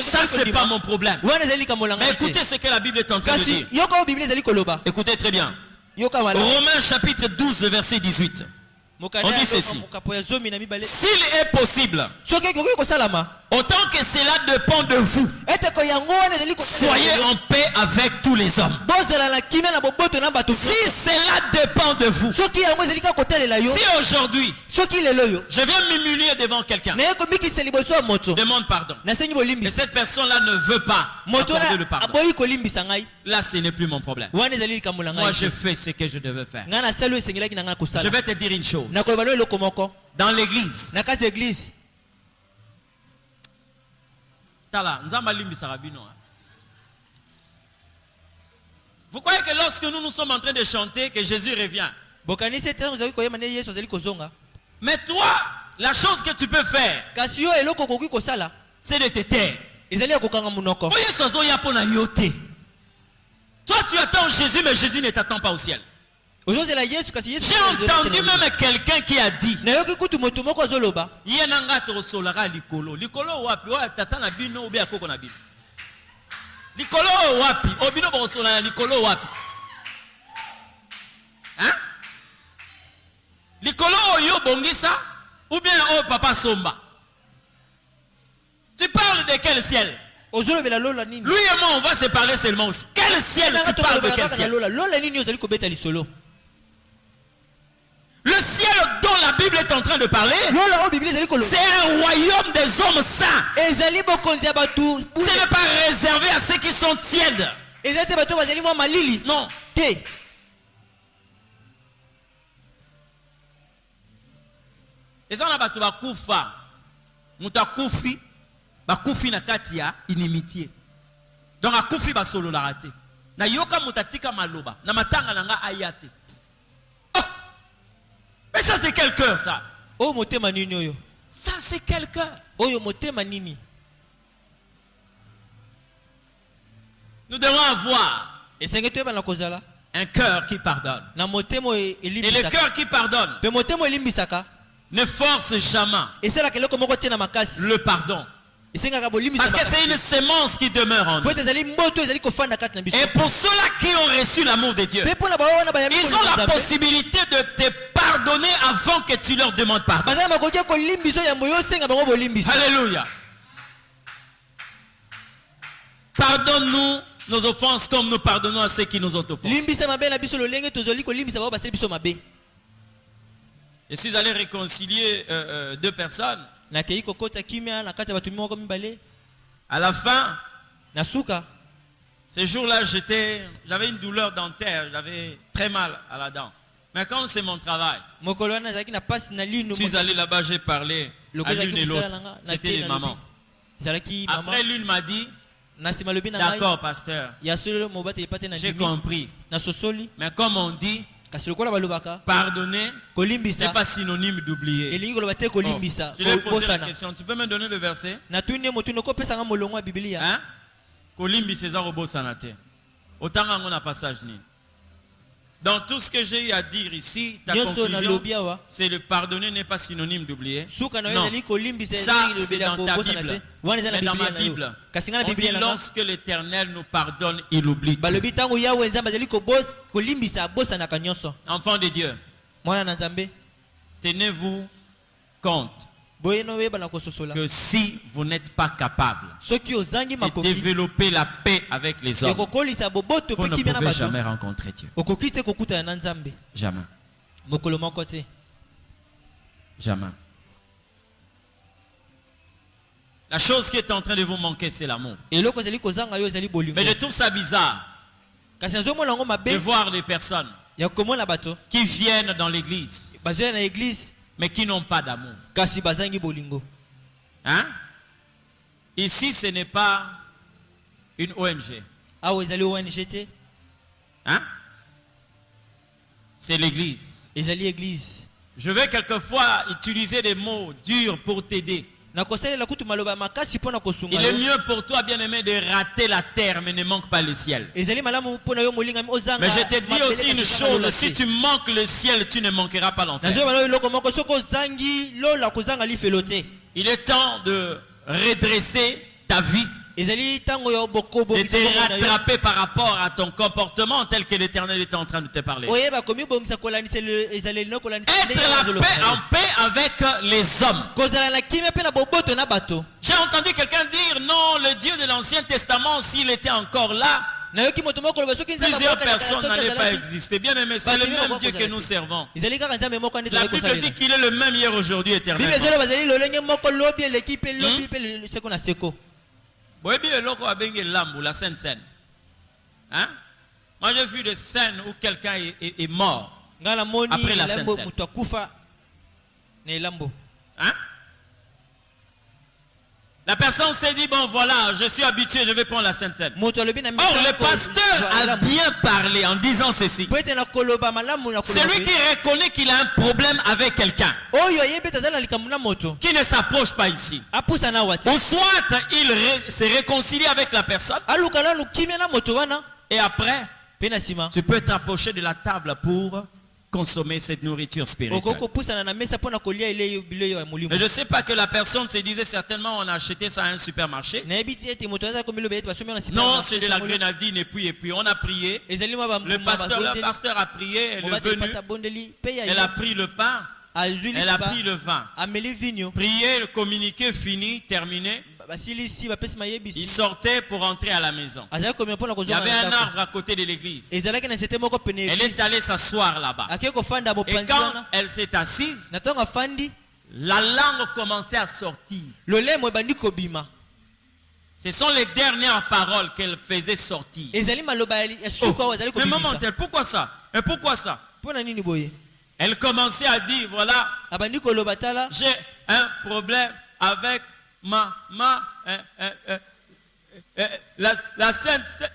Ça c'est pas mon problème. Mais écoutez ce que la Bible est en train de dire. Écoutez très bien. Romains chapitre 12 verset 18. On dit ceci: s'il est possible, autant que cela dépend de vous, soyez en paix avec tous les hommes. Si cela dépend de vous, si aujourd'hui je viens m'humilier devant quelqu'un, demande pardon, et cette personne-là ne veut pas accorder le pardon, là ce n'est plus mon problème. Moi je fais ce que je devais faire. Je vais te dire une chose. Dans l'église, vous croyez que lorsque nous sommes en train de chanter que Jésus revient, mais toi, la chose que tu peux faire, c'est de te taire. Toi tu attends Jésus, mais Jésus ne t'attend pas au ciel. J'ai entendu même quelqu'un qui a dit Yenanga tosolara likolo. Likolo wapi? Wa tata na bino obi akoko na bino. Likolo wapi? Obino bosola likolo wapi? Hein? Likolo oyo bongisa ou bien oh papa somba? Tu parles de quel ciel? Lui et moi on va se parler seulement aussi. Quel ciel tu parles de quel ciel? Le ciel dont la Bible est en train de parler, c'est un royaume des hommes saints. Ce n'est pas réservé à ceux qui sont tièdes. Non. Et ça, on a battu bakufa. Mutakufi. Bakufi na katia inimitié. Donc, a kufi basolo la raté. Na yoka mutatika maloba. Na matanga nanga ayate. Mais ça c'est quel cœur ça? Ça c'est quel cœur? Nous devons avoir un cœur qui pardonne. Et le cœur qui pardonne ne force jamais le pardon. Parce que c'est une sémence qui demeure en nous. Et pour ceux-là qui ont reçu l'amour de Dieu, ils ont la possibilité de te pardonner avant que tu leur demandes pardon. Alléluia. Pardonne-nous nos offenses comme nous pardonnons à ceux qui nous ont offensés. Je suis allé réconcilier deux personnes. À la fin, ce jour-là, j'avais une douleur dentaire, j'avais très mal à la dent. Mais quand c'est mon travail, je suis allé là-bas, j'ai parlé à l'une et l'autre. C'était les mamans. Après, l'une m'a dit, d'accord, pasteur, j'ai compris. Mais comme on dit, pardonner n'est pas synonyme d'oublier. Je lui ai posé la question. Tu peux me donner le verset? Hein? Kolimbi César Robo Sanate. Autant qu'on a passage ni. Dans tout ce que j'ai eu à dire ici, ta conclusion, c'est le pardonner n'est pas synonyme d'oublier. Non, ça c'est dans ta Bible. Mais dans ma Bible, on dit lorsque l'Éternel nous pardonne, il oublie tout. Enfants de Dieu, tenez-vous compte que si vous n'êtes pas capable de développer la paix avec les hommes, vous ne pouvez jamais rencontrer Dieu. Jamais. Jamais. La chose qui est en train de vous manquer, c'est l'amour. Mais je trouve ça bizarre de voir des personnes qui viennent dans l'église mais qui n'ont pas d'amour. Hein? Ici, ce n'est pas une ONG. Hein? C'est l'église. Je vais quelquefois utiliser des mots durs pour t'aider. Il est mieux pour toi, bien-aimé, de rater la terre, mais ne manque pas le ciel. Mais je te dis aussi une chose, si tu manques le ciel, tu ne manqueras pas l'enfer. Il est temps de redresser ta vie, de te rattraper par rapport à ton comportement tel que l'Éternel est en train de te parler. Être en paix avec les hommes. J'ai entendu quelqu'un dire non, le Dieu de l'Ancien Testament, s'il était encore là, plusieurs personnes n'allaient pas exister. Bien aimé, c'est le même Dieu que nous servons. La Bible dit qu'il est le même hier, aujourd'hui, éternellement. La Sainte Seine. Hein? Moi j'ai vu des scènes où quelqu'un est mort après la Sainte Seine. Hein? La personne s'est dit, bon voilà, je suis habitué, je vais prendre la Sainte Seine. Or le pasteur a bien parlé en disant ceci. Celui qui reconnaît qu'il a un problème avec quelqu'un, qui ne s'approche pas ici, ou soit il se réconcilie avec la personne, et après tu peux t'approcher de la table pour consommer cette nourriture spirituelle. Mais je ne sais pas que la personne se disait certainement on a acheté ça à un supermarché. Non, c'est de la grenadine et puis on a prié. Le pasteur a prié, elle est venue, elle a pris le pain, elle a pris le vin. Prié, le communiqué fini, terminé. Il sortait pour entrer à la maison. Il y avait un arbre à côté de l'église. Elle est allée s'asseoir là-bas. Et quand elle s'est assise, la langue commençait à sortir. Ce sont les dernières paroles qu'elle faisait sortir. Mais maman, pourquoi ça? Et pourquoi ça? Elle commençait à dire, voilà, j'ai un problème avec la sainte.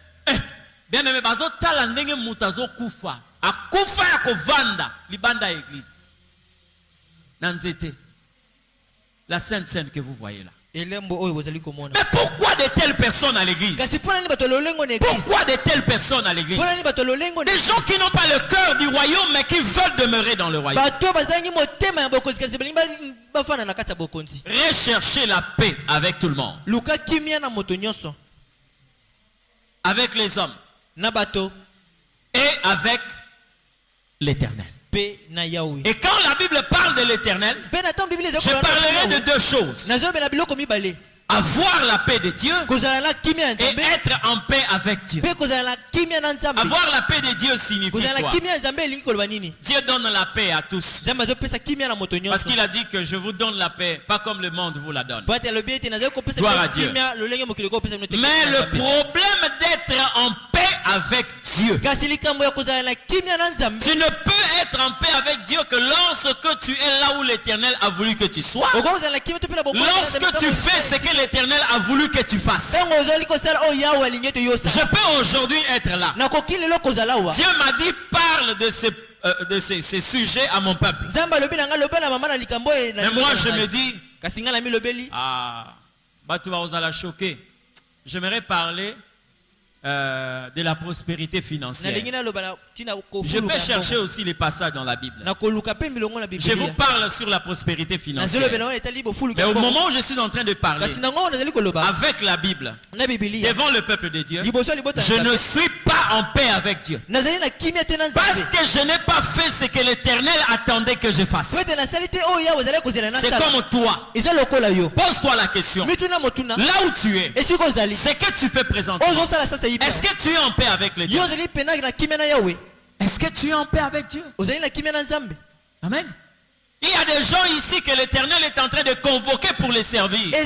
Bien aimé, bazo tala ndenge mutazo kufa. Akufa ya kovanda libanda église. Nanzete. La sainte scène que vous voyez là. Mais pourquoi de telles personnes à l'église? Pourquoi de telles personnes à l'église? Des gens qui n'ont pas le cœur du royaume mais qui veulent demeurer dans le royaume. Recherchez la paix avec tout le monde. Avec les hommes. Et avec l'Éternel. Et quand la Bible parle de l'Éternel, je parlerai de deux choses. Avoir la paix de Dieu et être en paix avec Dieu. Avoir la paix de Dieu signifie quoi? Dieu donne la paix à tous. Parce qu'il a dit que je vous donne la paix, pas comme le monde vous la donne. Gloire à Dieu. Mais le problème d'être en paix avec Dieu, tu ne peux être en paix avec Dieu que lorsque tu es là où l'Éternel a voulu que tu sois. Lorsque tu fais ce que l'Éternel a voulu que tu fasses. Je peux aujourd'hui être là. Dieu m'a dit parle de ces sujets à mon peuple. Mais moi je me dis tu vas choquer. J'aimerais parler de la prospérité financière. Je vais chercher aussi les passages dans la Bible. Je vous parle sur la prospérité financière. Mais au moment où je suis en train de parler avec la Bible devant le peuple de Dieu, je ne suis pas en paix avec Dieu. Parce que je n'ai pas fait ce que l'Éternel attendait que je fasse. C'est comme toi. Pose-toi la question. Là où tu es, ce que tu fais présentement, est-ce que tu es en paix avec l'Éternel? Est-ce que tu es en paix avec Dieu? Amen. Il y a des gens ici que l'Éternel est en train de convoquer pour les servir. Mais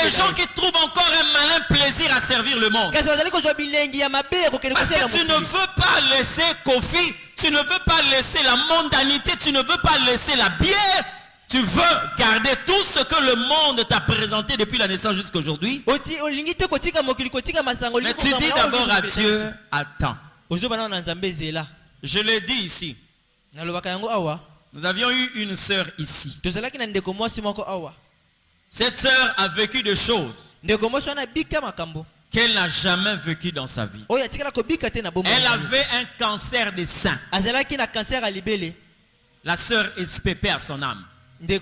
les gens qui trouvent encore un malin plaisir à servir le monde. Parce que tu ne veux pas laisser Kofi, tu ne veux pas laisser la mondanité, tu ne veux pas laisser la bière. Tu veux garder tout ce que le monde t'a présenté depuis la naissance jusqu'à aujourd'hui. Mais tu dis d'abord à Dieu, attends. Je l'ai dit ici. Nous avions eu une sœur ici. Cette sœur a vécu des choses qu'elle n'a jamais vécues dans sa vie. Elle avait un cancer des seins. La sœur SPP à son âme. Moi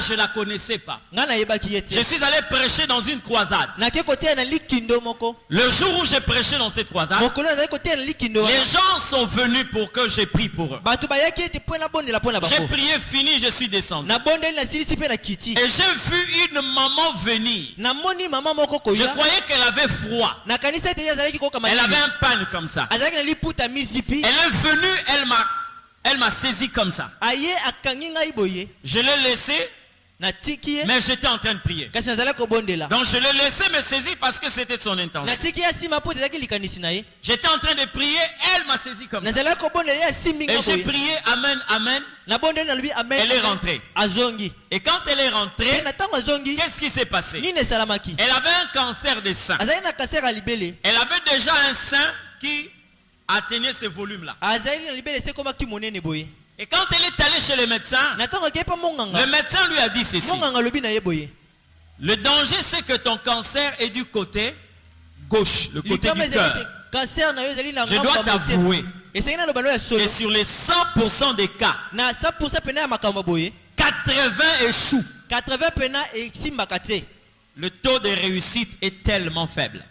je la connaissais pas. Je suis allé prêcher dans une croisade. Le jour où j'ai prêché dans cette croisade, les gens sont venus pour que je prie pour eux. J'ai prié, fini, je suis descendu. Et j'ai vu une maman venir. Je croyais qu'elle avait froid. Elle avait un pan comme ça. Elle est venue, elle m'a saisi comme ça. Je l'ai laissé, mais j'étais en train de prier. Donc je l'ai laissé me saisir parce que c'était son intention. J'étais en train de prier, elle m'a saisi comme ça. Et j'ai prié, amen, amen. Elle est rentrée. Et quand elle est rentrée, qu'est-ce qui s'est passé? Elle avait un cancer des seins. Elle avait déjà un sein qui atteignait ce volume-là. Et quand elle est allée chez le médecin, le médecin lui a dit ceci: le danger, c'est que ton cancer est du côté gauche, le côté du cœur. Je dois t'avouer esengeli na balo ya solo Et sur les 100% des cas, na 100% pena ya makambo boye 80 échouent. 80 pena esimbaka te Le taux de réussite est tellement faible.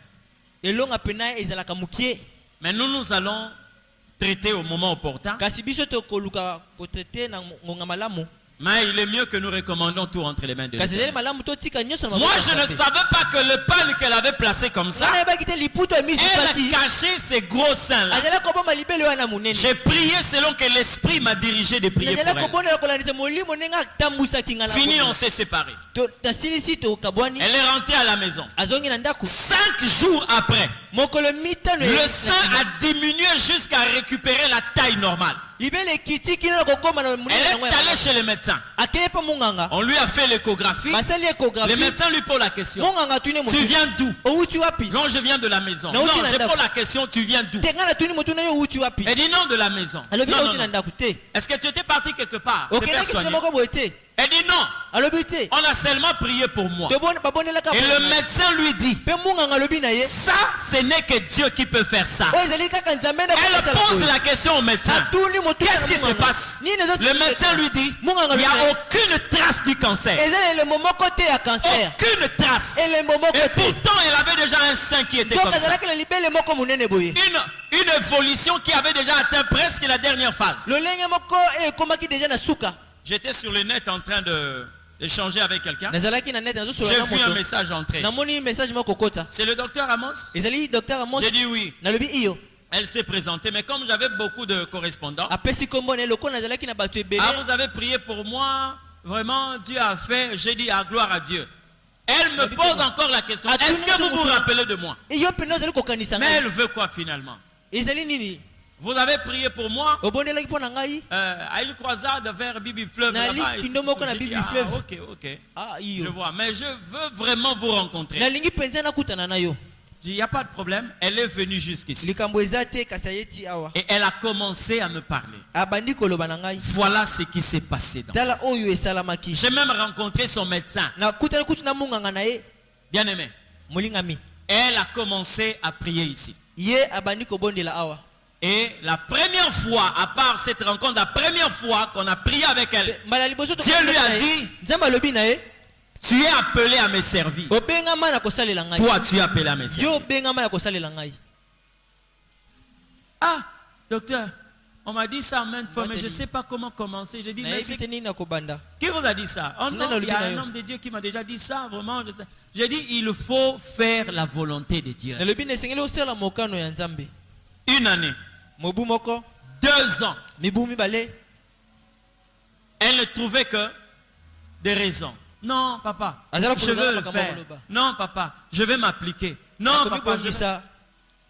elonga pena ezalaka mukie Mais nous allons traiter au moment opportun. kasi biso tokoluka kotraite na ngonga malamu Mais il est mieux que nous recommandons tout entre les mains de kasi ezali Dieu. malamu totika nyonso na Moi, je ne savais pas que le pan qu'elle avait placé comme ça, wana yebaki te liputo ya misi elle a paki caché ses gros seins là. azali koboma libele wana munene J'ai prié selon que l'Esprit m'a dirigé de prier nazali pour elle. kobonela kolandisa molimo ndenge atambwisaki nga na Fini, kobonela. on s'est séparés. tasilisi tokabwani Elle est rentrée à la maison. azongi na ndako 5 jours après, mokolo mitano le sein a diminué jusqu'à récupérer la taille normale. libele ekiti kina na kokoma na Elle munene yango est allée chez le médecin. akeye pa munganga On lui a fait l'échographie. basali Le ekografi médecin lui pose la question. munganga atuni Tu motu viens d'où? outi wapi Non, je viens de la maison. Non, Non, tu je n'as pose pas. la question, tu viens d'où? te nga natuni motu na yo outi wapi Elle dit non, de la maison. alobi Non, outi non, na non. ndako te Est-ce que tu étais parti quelque part? te faire okendaki sina soigner? moko boye te Elle dit non. alobi te On a seulement prié pour moi. babonelaka Et le médecin lui dit, mpe munganga alobi na ye ça, ce n'est que Dieu qui peut faire ça. oyo ezali kaka nzambe na Elle pose la question au médecin. atuni motu Qu'est-ce qui se passe? Le médecin lui dit, il n'y a aucune trace du cancer. eza elembo moko te ya cancer Aucune trace. elembo moko Et te pourtant, elle avait déjà un sein qui était donc comme ça. azalaki na libele moko monene boye Une évolution qui avait déjà atteint presque la dernière phase. lolenge moko ekomaki deja na suka J'étais sur le net en train d'échanger avec quelqu'un. nazalaki na net nazosolola J'ai na vu un moto message entrer. namoni message moko kota C'est le docteur Amos? ezali docteur amos J'ai dit oui. nalobi iyo Elle s'est présentée, mais comme j'avais beaucoup de correspondants, apesi kombo na eloko nazalaki na bato ebele vous avez prié pour moi, vraiment Dieu a fait, j'ai dit gloire à Dieu. Elle me pose encore la question, est-ce que vous vous rappelez de moi? iyo mpena ozali kokanisa Mais ngai elle veut quoi finalement? ezali nini Vous avez prié pour moi obondelaki mpo na ngai à une croisade vers Bibi Fleuve Na là-bas. li kindo moko na J'ai dit, Bibi Fleuve. ok. ah Je iyo vois, mais je veux vraiment vous rencontrer. nalingi mpenza nakutana na yo Il n'y a pas de problème. Elle est venue jusqu'ici. likambo eza te kasi ayeti awa Et elle a commencé à me parler. abandi koloba na ngai Voilà ce qui s'est passé. tala oyo esalamaki J'ai même rencontré son médecin. nakutani kutu na munganga na ye Bien aimé. molingami Elle a commencé à prier ici. ye abandi kobondela awa Et la première fois, à part cette rencontre, la première fois qu'on a prié avec elle, mbala liboso Dieu lui a dit, nzambe alobi na ye tu es appelé à me servir. obengama na kosalela ngai Toi, tu es appelé à me servir. yo obengama na kosalela ngai Ah, docteur, on m'a dit ça maintes fois, mais je ne sais pas comment commencer. J'ai dit, mais nayebi c'est te nini na kobanda qui vous a dit ça? Oh non, il y a un homme de Dieu qui m'a déjà dit ça, vraiment. J'ai dit, il faut faire la volonté de Dieu. nalobi na esengeli osala mokano ya nzambe Une année, mobu moko 2 ans, mibu mibale elle ne trouvait que des raisons. Non, papa, Azala je veux koloba le makambo faire. koloba. Non, papa, je vais m'appliquer. Non, papa, je vais... akobibongisa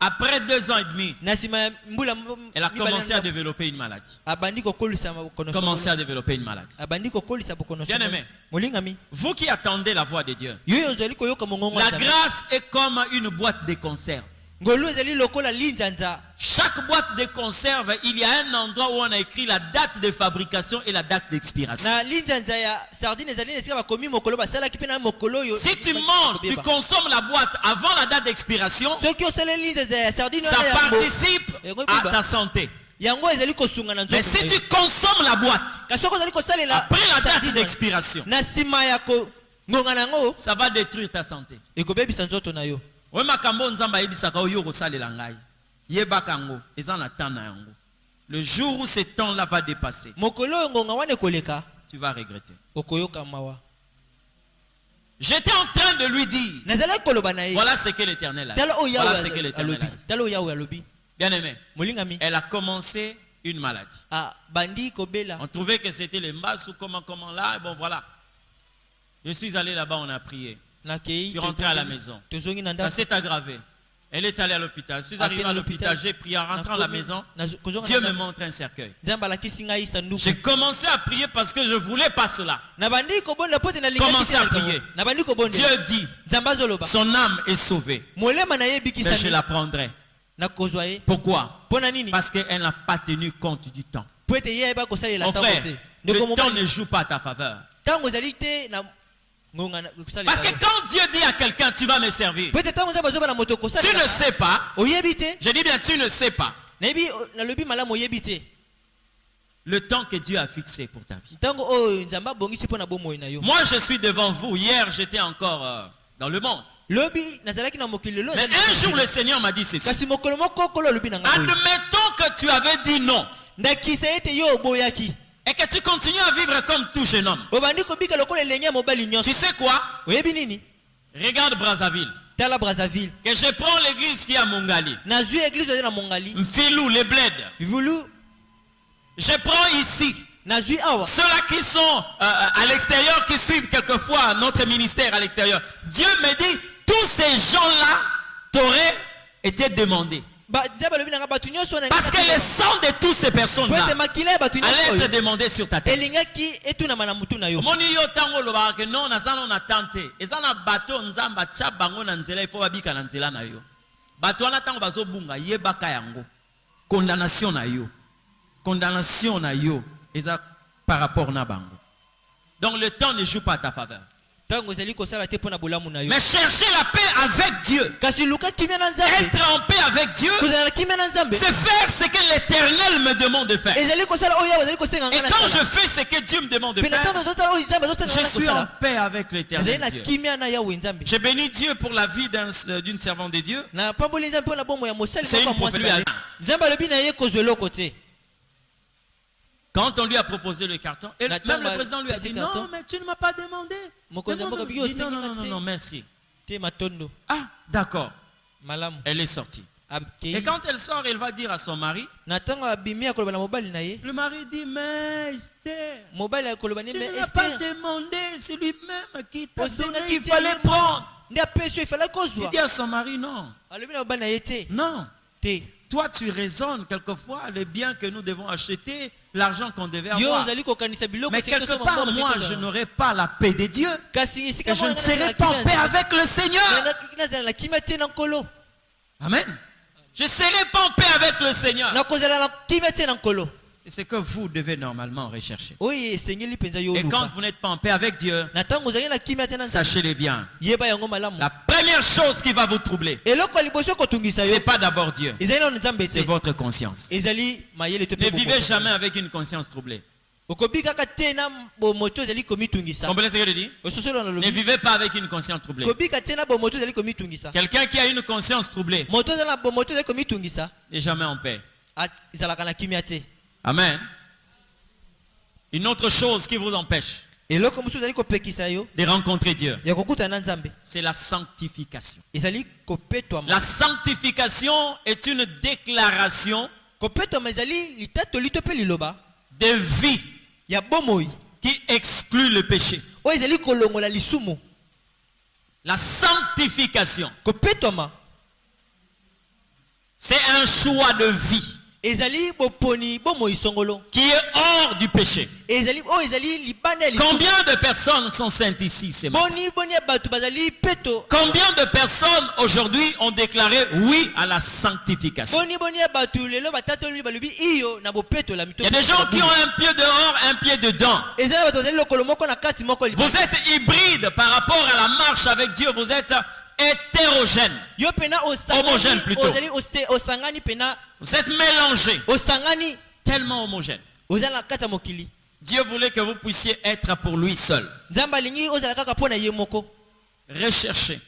Après 2 ans et demi, na nsima ya mbula elle a mibale commencé na- à développer une maladie. abandi kokolisa bokono Commencé à développer une maladie. abandi kokolisa bokono Bien aimé. molingami Vous qui attendez la voix de Dieu, yo ozali koyoka mongongo la ya Nzambe. grâce est comme une boîte de conserve. ngolu ezali lokola linzanza Chaque boîte de conserve, il y a un endroit où on a écrit la date de fabrication et la date d'expiration. na linzanza ya sardine ezali na esika bakomi mokolo basalaki mpe na mokolo oyo Si tu manges, tu consommes la boîte avant la date d'expiration, soki osali linzanza ya sardine ça wana yango- participe yango à biba. ta santé. yango ezali kosunga na Mais nzoto si na yo. tu consommes la boîte kasi soki ozali kosalela après la date sardine d'expiration, na nsima ya kongonga na yango ça va détruire ta santé. ekobebisa nzoto na yo Oui, makambo nzamba yebisaka oyo kosalela ngai. Yebaka yango, eza na temps na yango. Le jour où ce temps-là va dépasser, mokolo oyo ngonga wana ekoleka tu vas regretter. okoyoka mawa J'étais en train de lui dire, nazali koloba na ye voilà ce que l'Éternel a dit. tala oyo Voilà ce que yawe l'Éternel a alobi dit. tala oyo yawe alobi Bien aimé, molingami elle a commencé une maladie. bandi kobela On trouvait que c'était les masses ou comment là. Et bon, voilà. Je suis allé là-bas, on a prié. nakei Je suis rentré à la maison. tozongi na Ça ndako s'est aggravé. Elle est allée à l'hôpital. Je suis arrivé à l'hôpital, j'ai prié. En rentrant à la maison, Dieu me montre un cercueil. nzambe alakisi ngai sanduku J'ai commencé à prier parce que je ne voulais pas cela. na bandi kobonda po te Commencez à prier. na bandi kobonda Dieu dit, nzambe azoloba son âme est sauvée. molema na ye Mais je ebikisami la prendrai. nakozwa ye Pourquoi? mpo na nini Parce qu'elle n'a pas tenu compte du temps. po ete ye ayeba kosalela Mon ntango frère, te le ndeko temps mobali ne joue pas à ta faveur. ntango ezali te na ngonga Parce que quand Dieu dit à quelqu'un, tu vas me servir, po ete ntango nzambe azoba na moto tu ne kosalela sais pas. oyebi te Je dis bien, tu ne sais pas. Nayebi nalobi malamu yebi te. Le temps que Dieu a fixé pour ta vie. Tango o nzamba bongisi pona bomoyi na yo. Moi, je suis devant vous. Hier, j'étais encore dans le monde. Lobi nazalaki na mokili lo. Mais un jour, le Seigneur m'a dit ceci. Kasi mokolo moko kolo lobi na ngai. Admettons que tu avais dit non. Ndakisa ete yo boyaki. Et que tu continues à vivre comme tout jeune homme. Obandi ko bika lokole lenya mobali nyonso. Tu sais quoi? Oyebi nini? Regarde Brazzaville. Tala Brazzaville. Que je prends l'église qui est à Mongali. Nazui église na Mongali. Mfilou, les bleds. Vulu. Je prends ici. Nazui awa. Ceux-là qui sont à l'extérieur, qui suivent quelquefois notre ministère à l'extérieur. Dieu me dit, tous ces gens-là t'auraient été demandés. Parce que le sang de toutes ces personnes-là allait être demandé sur ta tête. Condamnation na yo. Condamnation na yo. Par rapport na bango. Donc le temps ne joue pas à ta faveur. Mais chercher la paix avec Dieu. Être en paix avec Dieu. C'est faire ce que l'Éternel me demande de faire. Et quand je fais ce que Dieu me demande de faire, je suis en paix avec l'Éternel Dieu. J'ai béni Dieu pour la vie d'une servante de Dieu. C'est une prophétie. Quand on lui a proposé le carton, et même le président lui a dit, non, mais tu ne m'as pas demandé. Non, merci. Ah, d'accord. Elle est sortie. Et quand elle sort, elle va dire à son mari. Le mari dit, mais Esther, tu ne m'as pas demandé, c'est lui-même qui t'a donné, il fallait prendre. Il dit à son mari, non. Non. Toi, tu raisonnes quelquefois les biens que nous devons acheter, l'argent qu'on devait avoir. Mais quelque part, moi, je n'aurai pas la paix de Dieu. Et je ne serai pas en paix avec le Seigneur. Amen. Je ne serai pas en paix avec le Seigneur. C'est ce que vous devez normalement rechercher. Et quand vous n'êtes pas en paix avec Dieu, sachez-le bien. La première chose qui va vous troubler, ce n'est pas d'abord Dieu. C'est votre conscience. Ne vivez jamais avec une conscience troublée. Comprenez ce que je dis? Ne vivez pas avec une conscience troublée. Quelqu'un qui a une conscience troublée n'est jamais en paix. Amen. Une autre chose qui vous empêche de rencontrer Dieu, c'est la sanctification. La sanctification est une déclaration de vie qui exclut le péché. La sanctification, c'est un choix de vie qui est hors du péché. Combien de personnes sont saintes ici ce matin? Combien de personnes aujourd'hui ont déclaré oui à la sanctification? Il y a des gens qui ont un pied dehors, un pied dedans. Vous êtes hybride par rapport à la marche avec Dieu. Vous êtes hétérogène. Homogène plutôt. Vous êtes mélangé. Tellement homogène. Dieu voulait que vous puissiez être pour lui seul. Recherchez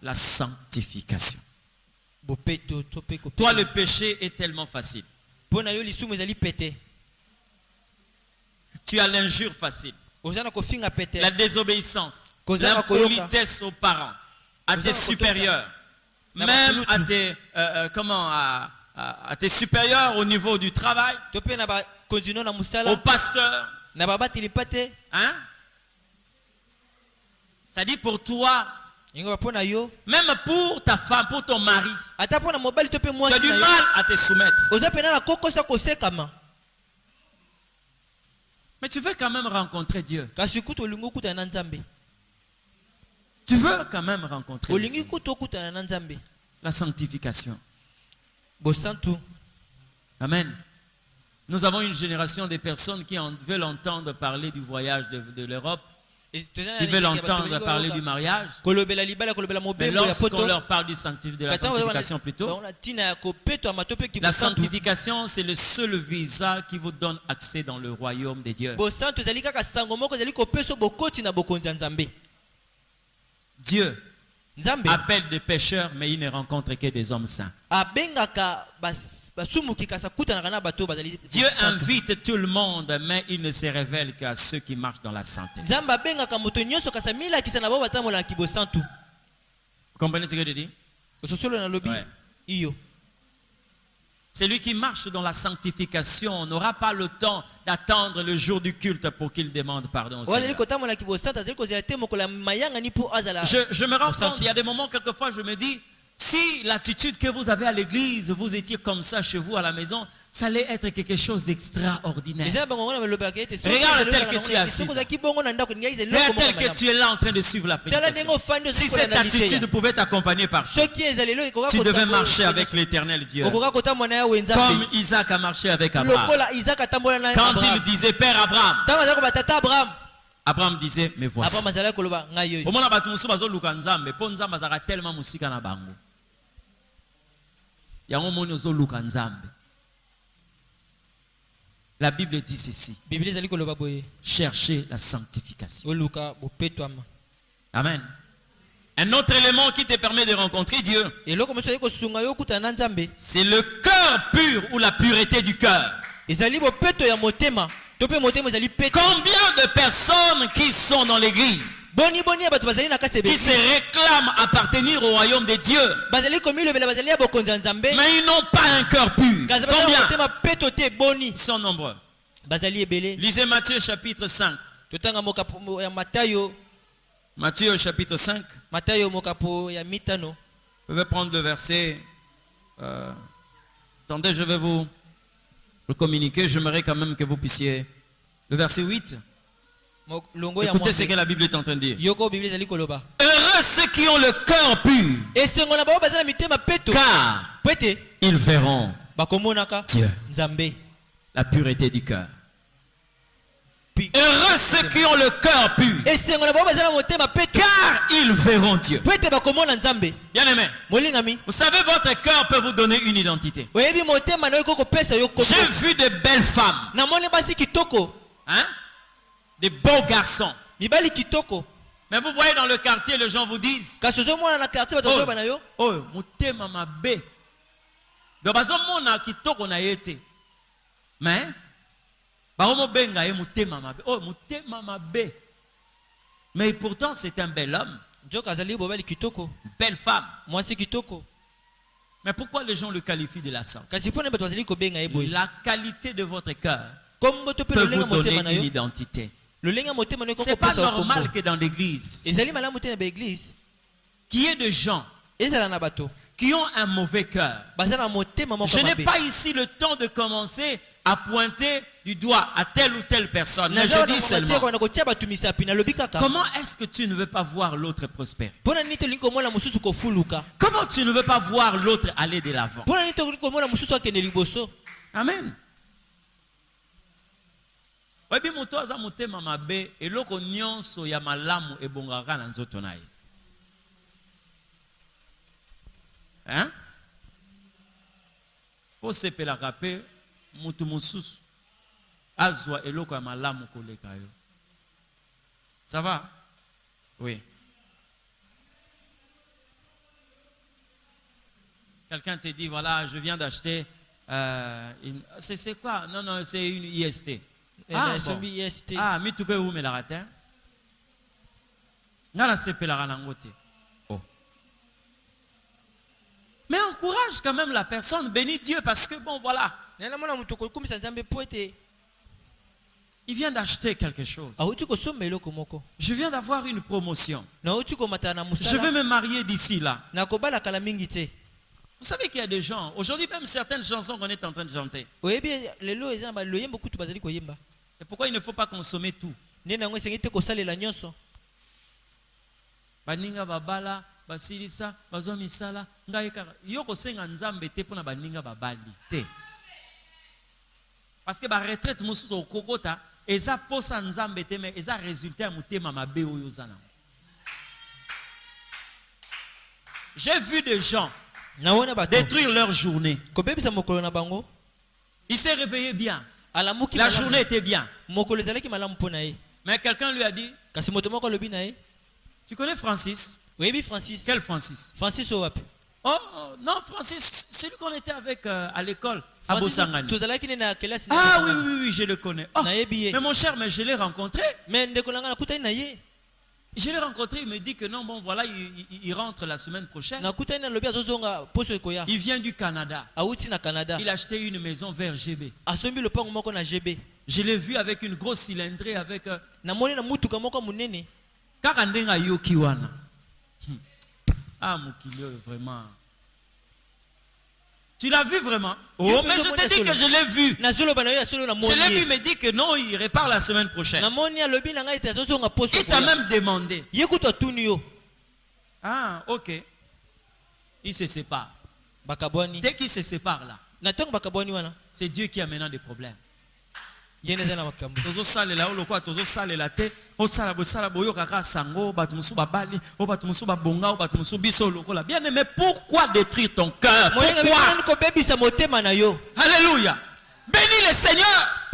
la sanctification. Toi, le péché est tellement facile. Tu as l'injure facile. La désobéissance. L'impolitesse aux parents. À tes supérieurs. Même à tes, à tes supérieurs au niveau du travail. Au pasteur. Hein? Ça dit pour toi. Même pour ta femme, pour ton mari. Tu as du mal à te soumettre. Mais tu veux quand même rencontrer Dieu. Tu veux quand même rencontrer Dieu. La sanctification. Amen. Nous avons une génération de personnes qui veulent entendre parler du voyage de l'Europe. Ils veulent entendre parler du mariage. Mais lorsqu'on leur parle de la sanctification plutôt, la sanctification, c'est le seul visa qui vous donne accès dans le royaume de Dieu. Dieu appelle des pécheurs, mais il ne rencontre que des hommes saints. Dieu invite tout le monde, mais il ne se révèle qu'à ceux qui marchent dans la sainteté. Vous comprenez ce que je dis? Ouais. Celui qui marche dans la sanctification n'aura pas le temps d'attendre le jour du culte pour qu'il demande pardon au Seigneur. Je me rends compte, il y a des moments, quelquefois, je me dis, si l'attitude que vous avez à l'église, vous étiez comme ça chez vous à la maison, ça allait être quelque chose d'extraordinaire. Regarde tel que tu es assis. Regarde tel que tu es là en train de suivre la prédication. Si cette attitude pouvait t'accompagner partout, tu devais marcher avec l'éternel Dieu. Comme Isaac a marché avec Abraham. Quand il disait Père Abraham, Abraham disait mais voici. La Bible dit ceci. Cherchez la sanctification. Amen. Un autre élément qui te permet de rencontrer Dieu, c'est le cœur pur ou la pureté du cœur. Combien de personnes qui sont dans l'église, qui se réclament appartenir au royaume de Dieu, mais ils n'ont pas un cœur pur? Combien? Ils sont nombreux. Lisez Matthieu chapitre 5. Matthieu chapitre 5. Vous pouvez prendre le verset. Attendez, je vais vous le communiquer. J'aimerais quand même que vous puissiez. Le verset 8. Écoutez ce que la Bible est en train de dire. Heureux ceux qui ont le cœur pur, car ils verront Dieu. La pureté du cœur. Heureux ceux qui ont le cœur pur, car ils verront Dieu. Bien aimé, vous savez, votre cœur peut vous donner une identité. J'ai vu de belles femmes, hein? Des beaux garçons. Mais vous voyez dans le quartier, les gens vous disent, oh, motema mabe. Donc bazomona kitoko na yete. Mais mais pourtant c'est un bel homme, une belle femme. Mais pourquoi les gens le qualifient de la sorte? La qualité de votre cœur peut vous donner une identité. C'est pas normal que dans l'église, qu'il y ait des gens qui ont un mauvais cœur. Je n'ai pas ici le temps de commencer à pointer du doigt à telle ou telle personne. Mais je dis seulement, comment est-ce que tu ne veux pas voir l'autre prospérer? Comment tu ne veux pas voir l'autre aller de l'avant? Amen. Hein? Faut se la rapper mutu mususu azwa eloko ya malamu koleka yo. Ça va? Oui. Quelqu'un te dit voilà, je viens d'acheter c'est quoi? Non, c'est une IST. Ah, bon. Ah, mituke où me la ratin? Ngala se la ranangote. Mais encourage quand même la personne, bénis Dieu parce que bon voilà. Il vient d'acheter quelque chose. Je viens d'avoir une promotion. Je vais me marier d'ici là. Vous savez qu'il y a des gens, aujourd'hui même certaines chansons qu'on est en train de chanter. C'est pourquoi il ne faut pas consommer tout. Baninga babala. Basilisa, bazwa misala, ngaika, yoko senga nzambe te pona baninga babali te. Parce que ba retraite mususu okokota, eza posa nzambe te mais eza résultat ya motema mabe oyo oza nango. J'ai vu des gens détruire leur journée. Il s'est réveillé bien. La journée était bien. Mais quelqu'un lui a dit, tu connais Francis? Oui, Francis. Quel Francis? Francis Owap. Oh non, Francis, celui qu'on était avec à l'école à Bosangani. Ah oui, je le connais. Oh, mais mon cher, mais je l'ai rencontré. Je l'ai rencontré, il me dit que non, bon voilà, il rentre la semaine prochaine. Il vient du Canada. Il a acheté une maison vers GB. Je l'ai vu avec une grosse cylindrée, avec... Karandenga Yokiwana. Ah, Moukilio, vraiment. Tu l'as vu vraiment? Oh, mais je te dis que je l'ai vu. Je l'ai vu, il me dit que non, il répare la semaine prochaine. Il t'a même demandé. Ah, ok. Il se sépare. Dès qu'il se sépare là, c'est Dieu qui a maintenant des problèmes. Bien aimé, pourquoi détruire ton cœur? Pourquoi? Alléluia. Bénis le Seigneur.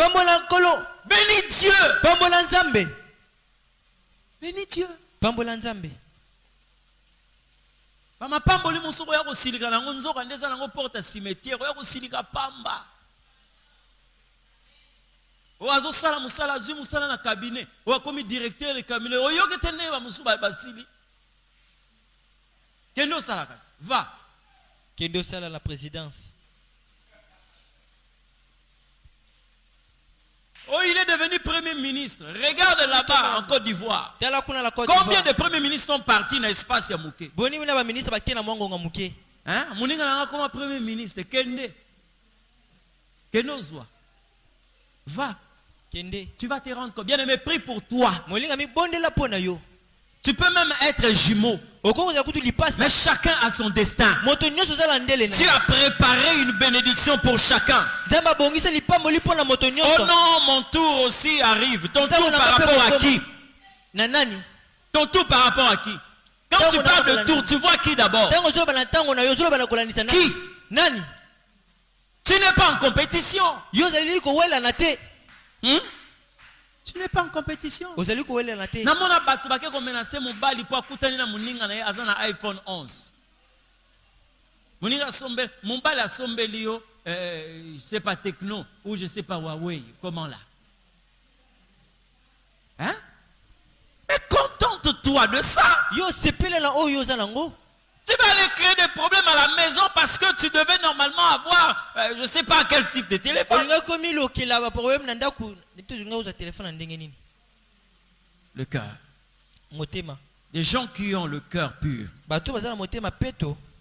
Bénis Dieu. Bénis Dieu. Mama pamboli musubo ya kosilika nango nzoka ndeza nango porte cimetière ya kosilika pamba. Oazo sala musala zu musala na cabinet, o komi directeur de cabinet, o yoke tene ba musuba basili. Kendo sala kasi. Va. Kendo sala la présidence. Oh, il est devenu premier ministre. Regarde là-bas en Côte d'Ivoire. Combien de premiers ministres sont partis dans l'espace ya muke? Hein? Moninga nanga comme premier ministre Kende. Kenozwa. Va. Kende. Tu vas te rendre compte. Bien aimé, prie pour toi. Tu peux même être jumeau. Mais chacun a son destin. Tu as préparé une bénédiction pour chacun. Oh non, mon tour aussi arrive. Ton tour par rapport à qui? Ton tour par rapport à qui? Quand tu parles de tour, tu vois qui d'abord? Qui? Tu n'es pas en compétition. Tu n'es pas en compétition. Namona batu bake ko menacer mobali po akutani na muninga na ye azana iPhone 11. Muninga sombe mobali asombeli yo je sais pas Techno ou je sais pas Huawei, comment là? Hein? Mais contente-toi de ça. Tu vas aller créer des problèmes à la maison parce que tu devais normalement avoir, je ne sais pas quel type de téléphone. Le cœur. Des gens qui ont le cœur pur,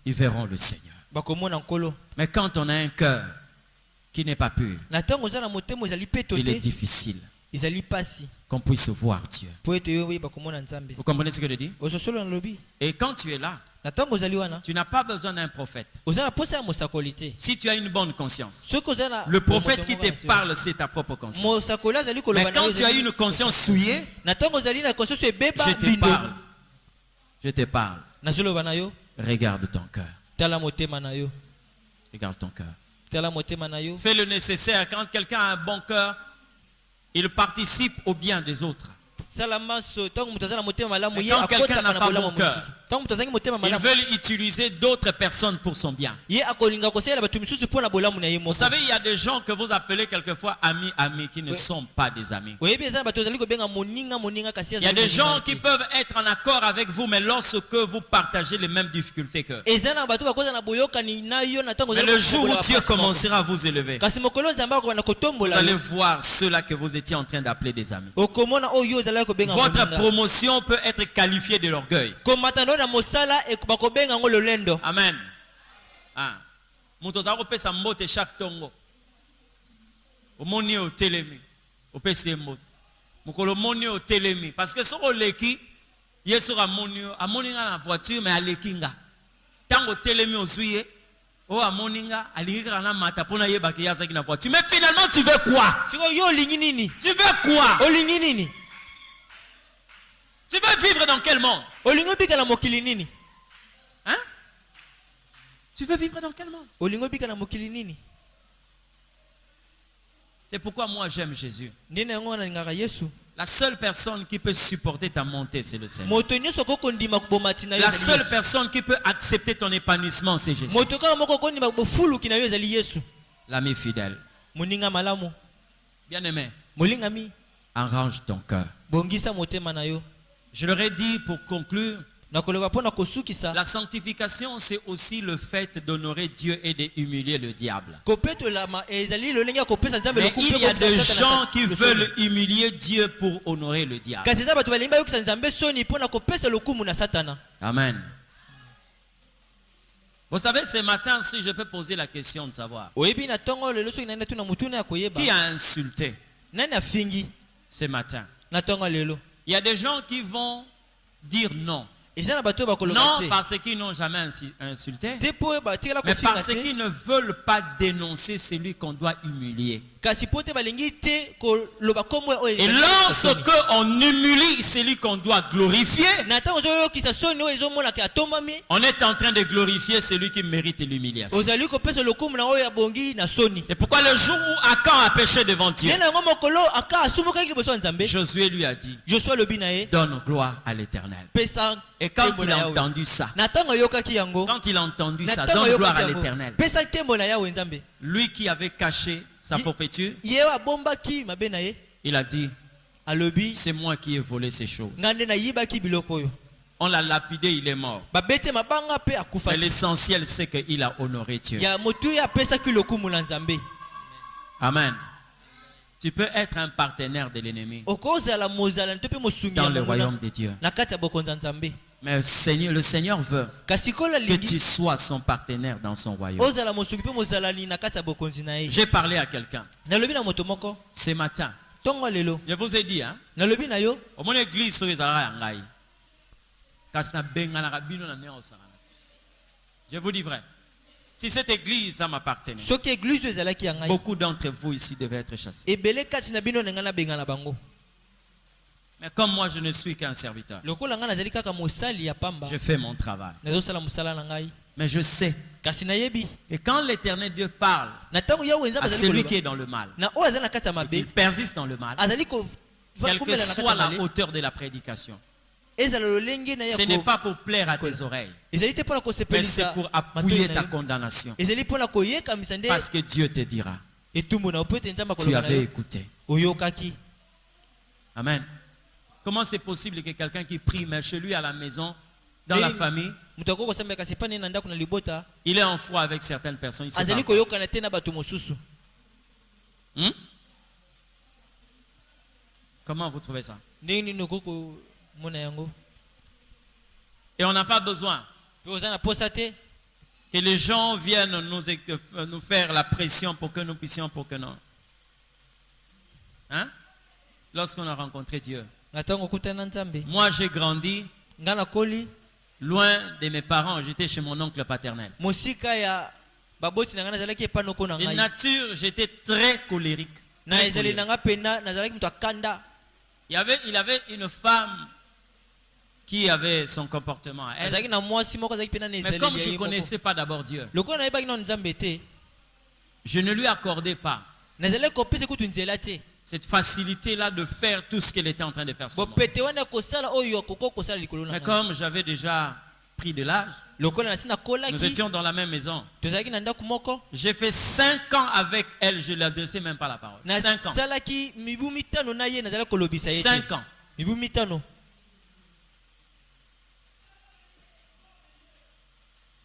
ils verront le Seigneur. Mais quand on a un cœur qui n'est pas pur, il est difficile qu'on puisse voir Dieu. Vous comprenez ce que je dis? Et quand tu es là, tu n'as pas besoin d'un prophète. Si tu as une bonne conscience, le prophète qui te parle, c'est ta propre conscience. Mais quand tu as une conscience souillée, je te parle. Regarde ton cœur. Regarde ton cœur. Fais le nécessaire. Quand quelqu'un a un bon cœur, il participe au bien des autres. Et quand quelqu'un n'a pas bon cœur, ils veulent utiliser d'autres personnes pour son bien. Vous savez, il y a des gens que vous appelez quelquefois amis qui ne sont pas des amis. Il y a des gens qui peuvent être en accord avec vous, mais lorsque vous partagez les mêmes difficultés qu'eux. Mais le jour où Dieu commencera à vous élever, vous allez voir ceux-là que vous étiez en train d'appeler des amis. Votre promotion peut être qualifiée de l'orgueil. Amen. Mutoza kopesa mbote chaque tongo. Omoni o telemi. Opesi mbote. Mukolo moni o telemi parce que soko leki yeso amoni na voiture mais alekinga. Tango telemi ozuye Oh, amoninga, alinga na mata pona yeba ki yazaki na voiture. Mais finalement, tu veux quoi? Siko yo olingi nini? Tu veux quoi? Olingi nini? Tu veux vivre dans quel monde? Olingo bika na mokili nini? Hein? Tu veux vivre dans quel monde? Olingo bika na mokili nini? C'est pourquoi moi j'aime Jésus. Ndena yango na ngaka Yesu. La seule personne qui peut supporter ta montée, c'est le Seigneur. Moto nyoso koko ndima kubomati na yo. La seule personne qui peut accepter ton épanouissement, c'est Jésus. Moto kaka moko ko ndima bofulu kina yo ezali Yesu. L'ami fidèle. Moninga malamu. Bien-aimé, Molingami. arrange ton cœur. Bongisa motema na yo. Je leur ai dit pour conclure, Nakoloba pona kosukisa. la sanctification, c'est aussi le fait d'honorer Dieu et d'humilier le diable. Kopeto la ma ezali lo lenga kopesa nzambe Mais le couple. il y a des gens qui veulent humilier Dieu pour honorer le diable. Kasi za batu balimba yokisa nzambe soni pona kopesa lokumu na satana. Amen. Vous savez, ce matin, si je peux poser la question de savoir, Oyebi na tongo lelo soki na tuna mutuna ya koyeba. qui a insulté Nani afingi ce matin? na tongo lelo? Il y a des gens qui vont dire non. Ezana bato bakoloba Non te. parce qu'ils n'ont jamais insulté, Te po ba tikela mais kofinga parce te. qu'ils ne veulent pas dénoncer celui qu'on doit humilier. Kasi pote balingi te koloba komwe oyo. Et lorsque on humilie celui qu'on doit glorifier, na tango zo kisa soni oyo ezomona ke atombami. on est en train de glorifier celui qui mérite l'humiliation. Ozali kopesa lokumu na oyo ya bongi na soni. C'est pourquoi le jour où Akan a péché devant Dieu, Nena ngo mokolo aka asumuka ki liboso ya nzambe. Josué lui a dit, Joshua lobi na ye. donne gloire à l'Éternel. Pesa. Et quand il a entendu ça, Na tango yokaki yango. quand il a entendu ça, Na tango donne gloire yokaki à yango. l'Éternel. Pesa tembo na yawe nzambe. Lui qui avait caché sa forfaiture, Ye wa bomba ki mabe na ye. il a dit, Alobi. c'est moi qui ai volé ces choses. Ngande na yiba ki biloko yo. On l'a lapidé, il est mort. Babete mabanga pe akufa. Mais l'essentiel, c'est qu'il a honoré Dieu. Ya motu ya pesa ki lokumu na nzambe. Amen. Tu peux être un partenaire de l'ennemi Okozala mozala ntope mosungi dans ya le monguna. royaume de Dieu. Na kati ya bokonza nzambe. Mais le Seigneur veut Kasi kola que tu lingi. sois son partenaire dans son royaume. Ozala mosungi pe mozala ni na kati ya bokonzi na ye. J'ai parlé à quelqu'un Nalobi na moto moko. ce matin. Tongo lelo. Je vous ai dit, hein, Nalobi na yo. au mon église, sur les Ngai. Je vous dis vrai. Si cette église ça m'appartenait, Soki église ezalaki ya ngai. beaucoup d'entre vous ici devaient être chassés. Ebele kati na bino na benga na bango. Mais comme moi, je ne suis qu'un serviteur, Lokola nga nazali kaka mosali ya pamba. je fais mon travail. Nazosala musala na ngai. Mais je sais Kasi nayebi. que quand l'Éternel Dieu parle Na tango yawe nzambe à azali celui koloba. qui est dans le mal, Na o azali na kati ya il mabe. persiste dans le mal, Azali ko quelle que kumela na kati soit ya la male. hauteur de la prédication. Ezala lolenge na Ce ya n'est ko. pas pour plaire à tes oreilles, Ezali te pona ko mais c'est sepelisa. pour appuyer ta condamnation. Ezali pona ko yeka misande. Parce que Dieu te dira, Etumbu na opete nzamba tu koloba na avais yo. écouté. Oyokaki. Amen. Comment c'est possible que quelqu'un qui prie, mais chez lui à la maison, dans la famille, Mutako ko samba kasi pa nenda kuna libota. il est en foi avec certaines personnes, il sait Azali pas. ko yoka na tena batu mosusu. Comment vous trouvez ça? Nini nokoko mona yango. Et on n'a pas besoin Pe ozana posa te. que les gens viennent nous faire la pression pour que nous puissions, pour que non. Hein? Lorsqu'on a rencontré Dieu. Na tango kutana nzambe. Moi, j'ai grandi Ngana koli. loin de mes parents. J'étais chez mon oncle paternel. Mosika ya baboti na ngana zalaki epanoko na De ngai. nature, j'étais très colérique. Na Très ezali colérique. na nga pena na zalaki mutu akanda. Il avait une femme qui avait son comportement à elle. Azalaki na mwasi moko azalaki pena na Mais ezali. comme je ne connaissais pas d'abord Dieu, Lokola na yebaki na nzambe te. je ne lui accordais pas Na zalaki kopesa kutu nzela te. cette facilité-là de faire tout ce qu'elle était en train de faire sur moi. Bopete wana kosala oyo koko kosala likolo na Mais ngai. comme j'avais déjà pris de l'âge, Lokola na sina nous kolaki. étions dans la même maison. Tozalaki na ndako moko. J'ai fait 5 ans avec elle, je ne lui adressais même pas la parole. Na 5 ans. salaki mibu mitano na ye na zalaki kolobisa ye. 5 ans. Mibu mitano.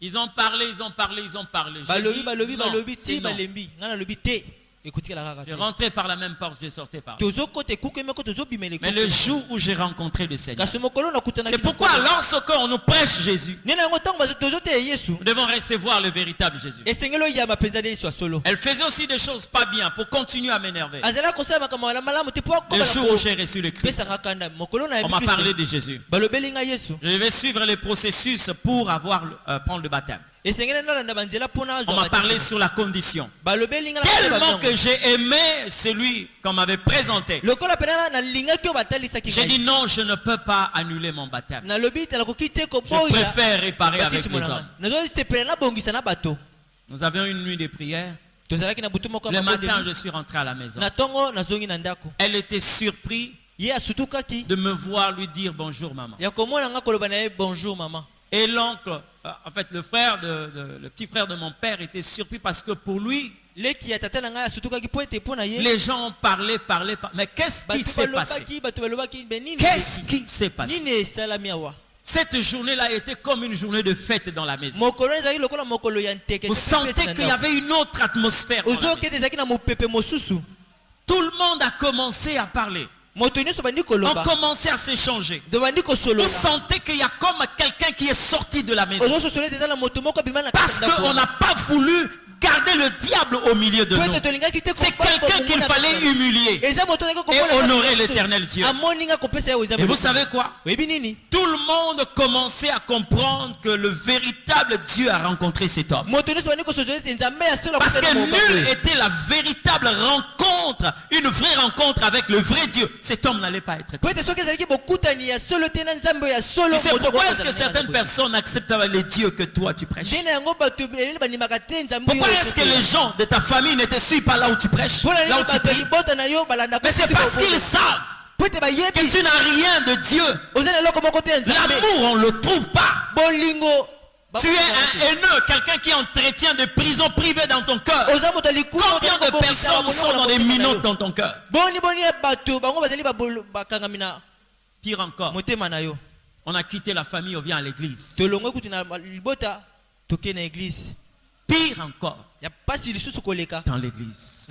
Ils ont parlé, ils ont parlé, ils ont parlé. J'ai Balobi dit, balobi non, balobi c'est ti non. balembi. Ngana lobi te. Écoutez la rara. Je rentrais par la même porte, je sortais par là. Tozo kote kuke meko tozo bimele. Mais le jour où j'ai rencontré le Seigneur, Kasi mokolo na kutana. c'est pourquoi lorsqu'on nous prêche Jésus, Nena ngo tango bazo tozo te Yesu. nous devons recevoir le véritable Jésus. Esengelo ya mapenza de Yesu solo. Elle faisait aussi des choses pas bien pour continuer à m'énerver. Azala kosala makambo mala malamu te po ko. Le jour où j'ai reçu le Christ, Pesa ngakanda mokolo na on m'a parlé de Jésus. Balobeli nga Yesu. Je devais suivre les processus pour prendre le baptême. On m'a parlé sur la condition. Tellement que j'ai aimé celui qu'on m'avait présenté. J'ai dit non, je ne peux pas annuler mon baptême. Je préfère réparer avec les hommes. Nous avions une nuit de prière. Le matin, je suis rentré à la maison. Elle était surprise de me voir lui dire bonjour maman. Et l'oncle, en fait le petit frère de mon père était surpris parce que pour lui, les gens ont parlé, mais qu'est-ce qui s'est passé? Qu'est-ce qui s'est passé? Cette journée-là était comme une journée de fête dans la maison. Vous sentez qu'il y avait une autre atmosphère dans la maison. Tout le monde a commencé à parler. On commençait à s'échanger. Vous sentez qu'il y a comme quelqu'un qui est sorti de la maison. Parce qu'on n'a pas voulu garder le diable au milieu de nous. C'est quelqu'un qu'il fallait humilier et honorer l'éternel Dieu. Et vous savez quoi? Tout le monde commençait à comprendre que le véritable Dieu a rencontré cet homme. Parce que nul était la véritable rencontre, une vraie rencontre avec le vrai Dieu. Cet homme n'allait pas être. Tu sais pourquoi est-ce que certaines personnes acceptent les dieux que toi tu prêches? Pourquoi est-ce que les gens de ta famille ne te suivent pas là où tu prêches, là où tu pries? Mais c'est parce qu'ils savent que tu n'as rien de Dieu. L'amour, on ne le trouve pas. Tu es un haineux, quelqu'un qui entretient des prisons privées dans ton cœur. Combien de personnes sont dans des minotes dans ton cœur? Pire encore, on a quitté la famille, on vient à l'église. Pire encore, dans l'église.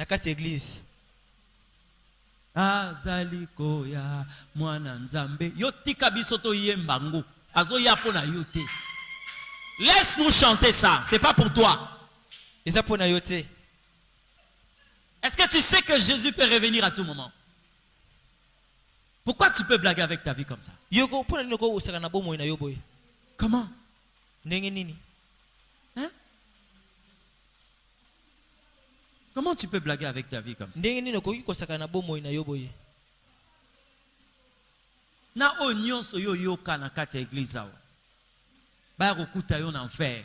Azaliko ya mwana nzambe yotika bisoto yembango azo yapo na yote. Laisse-nous chanter ça, c'est pas pour toi. Est-ce que tu sais que Jésus peut revenir à tout moment? Pourquoi tu peux blaguer avec ta vie comme ça? Comment? Hein? Comment tu peux blaguer avec ta vie comme ça? Na onyon so yo yoka na kati ya église awa. Ba rokuta yo na enfer.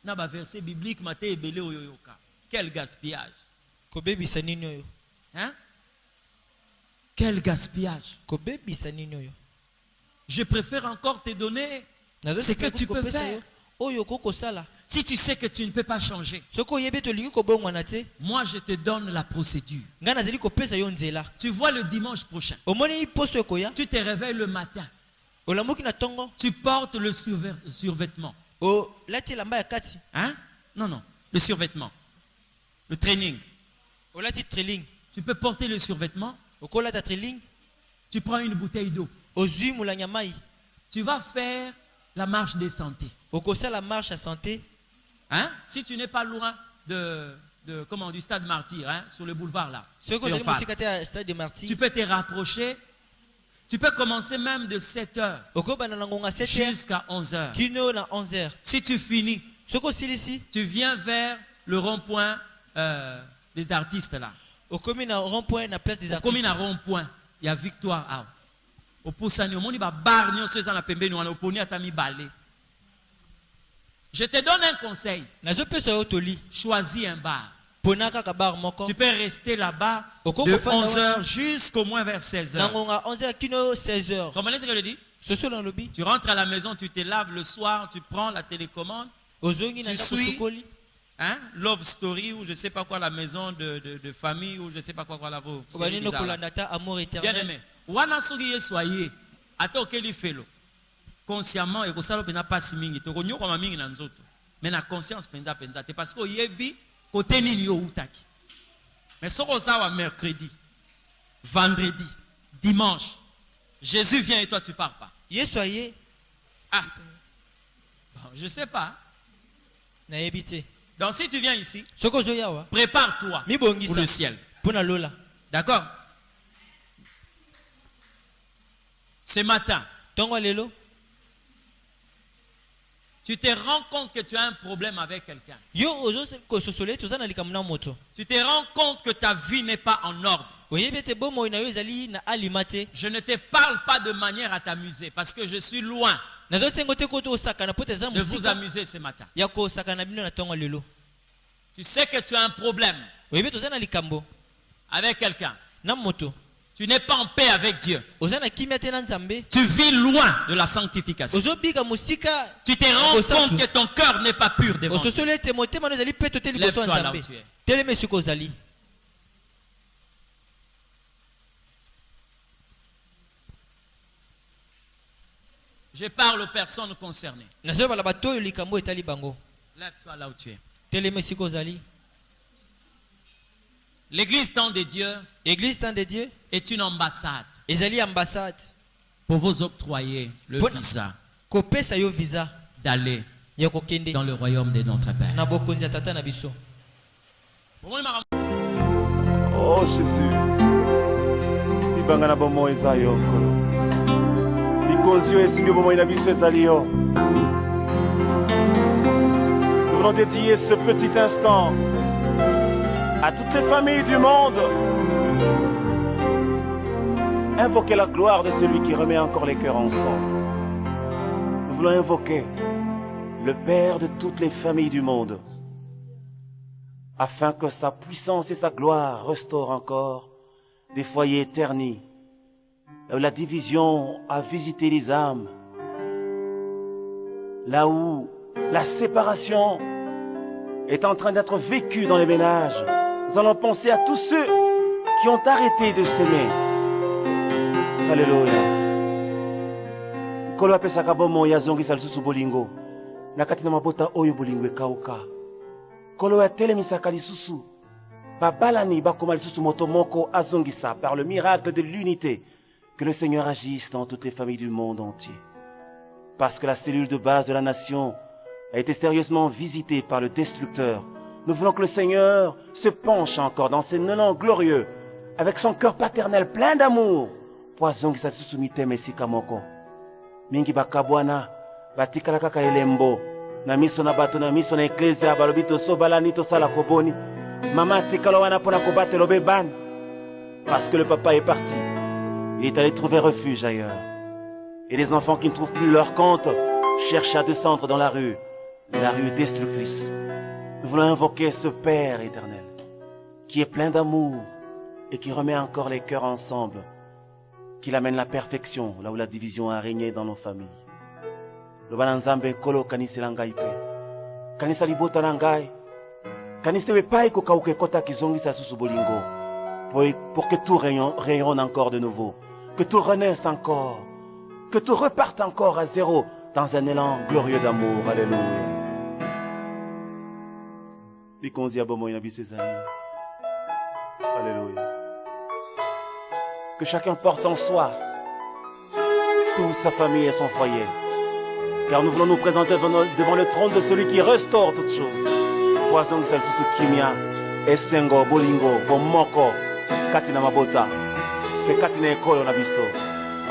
Na ba verset biblique maté ebele oyo yoka. Quel gaspillage. Hein? Quel gaspillage. Je préfère encore te donner ce que tu peux faire. Si tu sais que tu ne peux pas changer, moi je te donne la procédure. Tu vois le dimanche prochain, tu te réveilles le matin, tu portes le survêtement. Hein? Non, le survêtement, le training. Tu peux porter le survêtement, tu prends une bouteille d'eau, tu vas faire la marche des santé. La marche à santé. Hein? Si tu n'es pas loin du stade Martyr, hein, sur le boulevard là, tu peux te rapprocher. Tu peux commencer même de 7h jusqu'à 11h. Si tu finis, tu viens vers le rond-point des artistes là. Au commune à rond-point, il y a Victoire. Je te donne un conseil. Choisis un bar. Tu peux rester là-bas de 11h jusqu'au moins vers 16h. Comment est-ce que je dis? Tu rentres à la maison, tu te laves le soir, tu prends la télécommande, tu suis Love Story ou je ne sais pas quoi, la maison de famille ou je ne sais pas quoi la série bizarre. Bien aimé. Wana soki soyez atokeli felo consciemment et kosalo pena passe mingi to konyo kwa mingi na nzoto mais na conscience penza te parce que yebi côté nini yo utaki mais soko sawa mercredi vendredi dimanche Jésus vient et toi tu pars pas. Yesoye bon, je sais pas na ebité. Donc si tu viens ici prépare-toi pour le ciel. D'accord? Ce matin, Tu te rends compte que tu as un problème avec quelqu'un. Tu te rends compte que ta vie n'est pas en ordre. Je ne te parle pas de manière à t'amuser parce que je suis loin de vous amuser ce matin. Tu sais que tu as un problème avec quelqu'un. Tu n'es pas en paix avec Dieu. Tu vis loin de la sanctification. Tu te rends compte que ton cœur n'est pas pur devant Dieu. Lève-toi là où tu es. Je parle aux personnes concernées. Lève-toi là où tu es. L'église temps de Dieu est une ambassade pour vous octroyer le visa d'aller dans le royaume de notre Père. Oh Jésus, nous voulons dédier ce petit instant à toutes les familles du monde. Invoquer la gloire de celui qui remet encore les cœurs ensemble. Nous voulons invoquer le Père de toutes les familles du monde, afin que sa puissance et sa gloire restaurent encore des foyers ternis, là où la division a visité les âmes, là où la séparation est en train d'être vécue dans les ménages. Nous allons penser à tous ceux qui ont arrêté de s'aimer. Alléluia. Kolo apesaka bomo ya zongisa lisusu bolingo. Nakati na mabota oyo bolingo ekauka. Kolo ya telemisaka lisusu. Babalani bakoma lisusu moto moko azongisa par le miracle de l'unité. Que le Seigneur agisse dans toutes les familles du monde entier. Parce que la cellule de base de la nation a été sérieusement visitée par le destructeur. Nous voulons que le Seigneur se penche encore dans ses 9 ans glorieux, avec son cœur paternel plein d'amour. Poison qui s'assoumite mesika moko. Mingi bakabwana, batikala kaka elembo. Na miso na bato na miso na ecclesia balobito so balani to sala koboni. Mama tikala wana pona kobate lobeban. Parce que le papa est parti. Il est allé trouver refuge ailleurs. Et les enfants qui ne trouvent plus leur compte cherchent à descendre dans la rue destructrice. Nous voulons invoquer ce Père éternel, qui est plein d'amour et qui remet encore les cœurs ensemble, qu'il amène la perfection là où la division a régné dans nos familles. Le balanzambe kolo kanisi langai pe, kanisa libota langai, kanisa bepai ko kauke kota kizongisa susu bolingo, pour que tout rayonne encore de nouveau, que tout renaisse encore, que tout reparte encore à zéro dans un élan glorieux d'amour. Alléluia. Alléluia. Que chacun porte en soi toute sa famille et son foyer. Car nous voulons nous présenter devant le trône de celui qui restaure toutes choses. Poison sel susu kimia, esengo, bolingo, bomoko, katina mabota, pe katina ekolo na biso.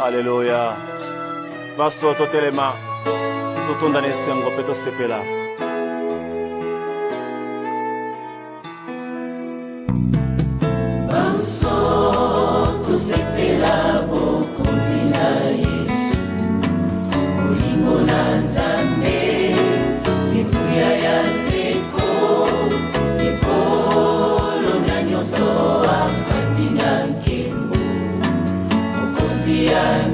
Alléluia. Baso totelema, totonda nesengo pe tosepela. Soto sepela bokonzi na Yesu bolingo na Nzambe ekuya ya seko ekolo na nyonso akati na nkembo bokonzi ya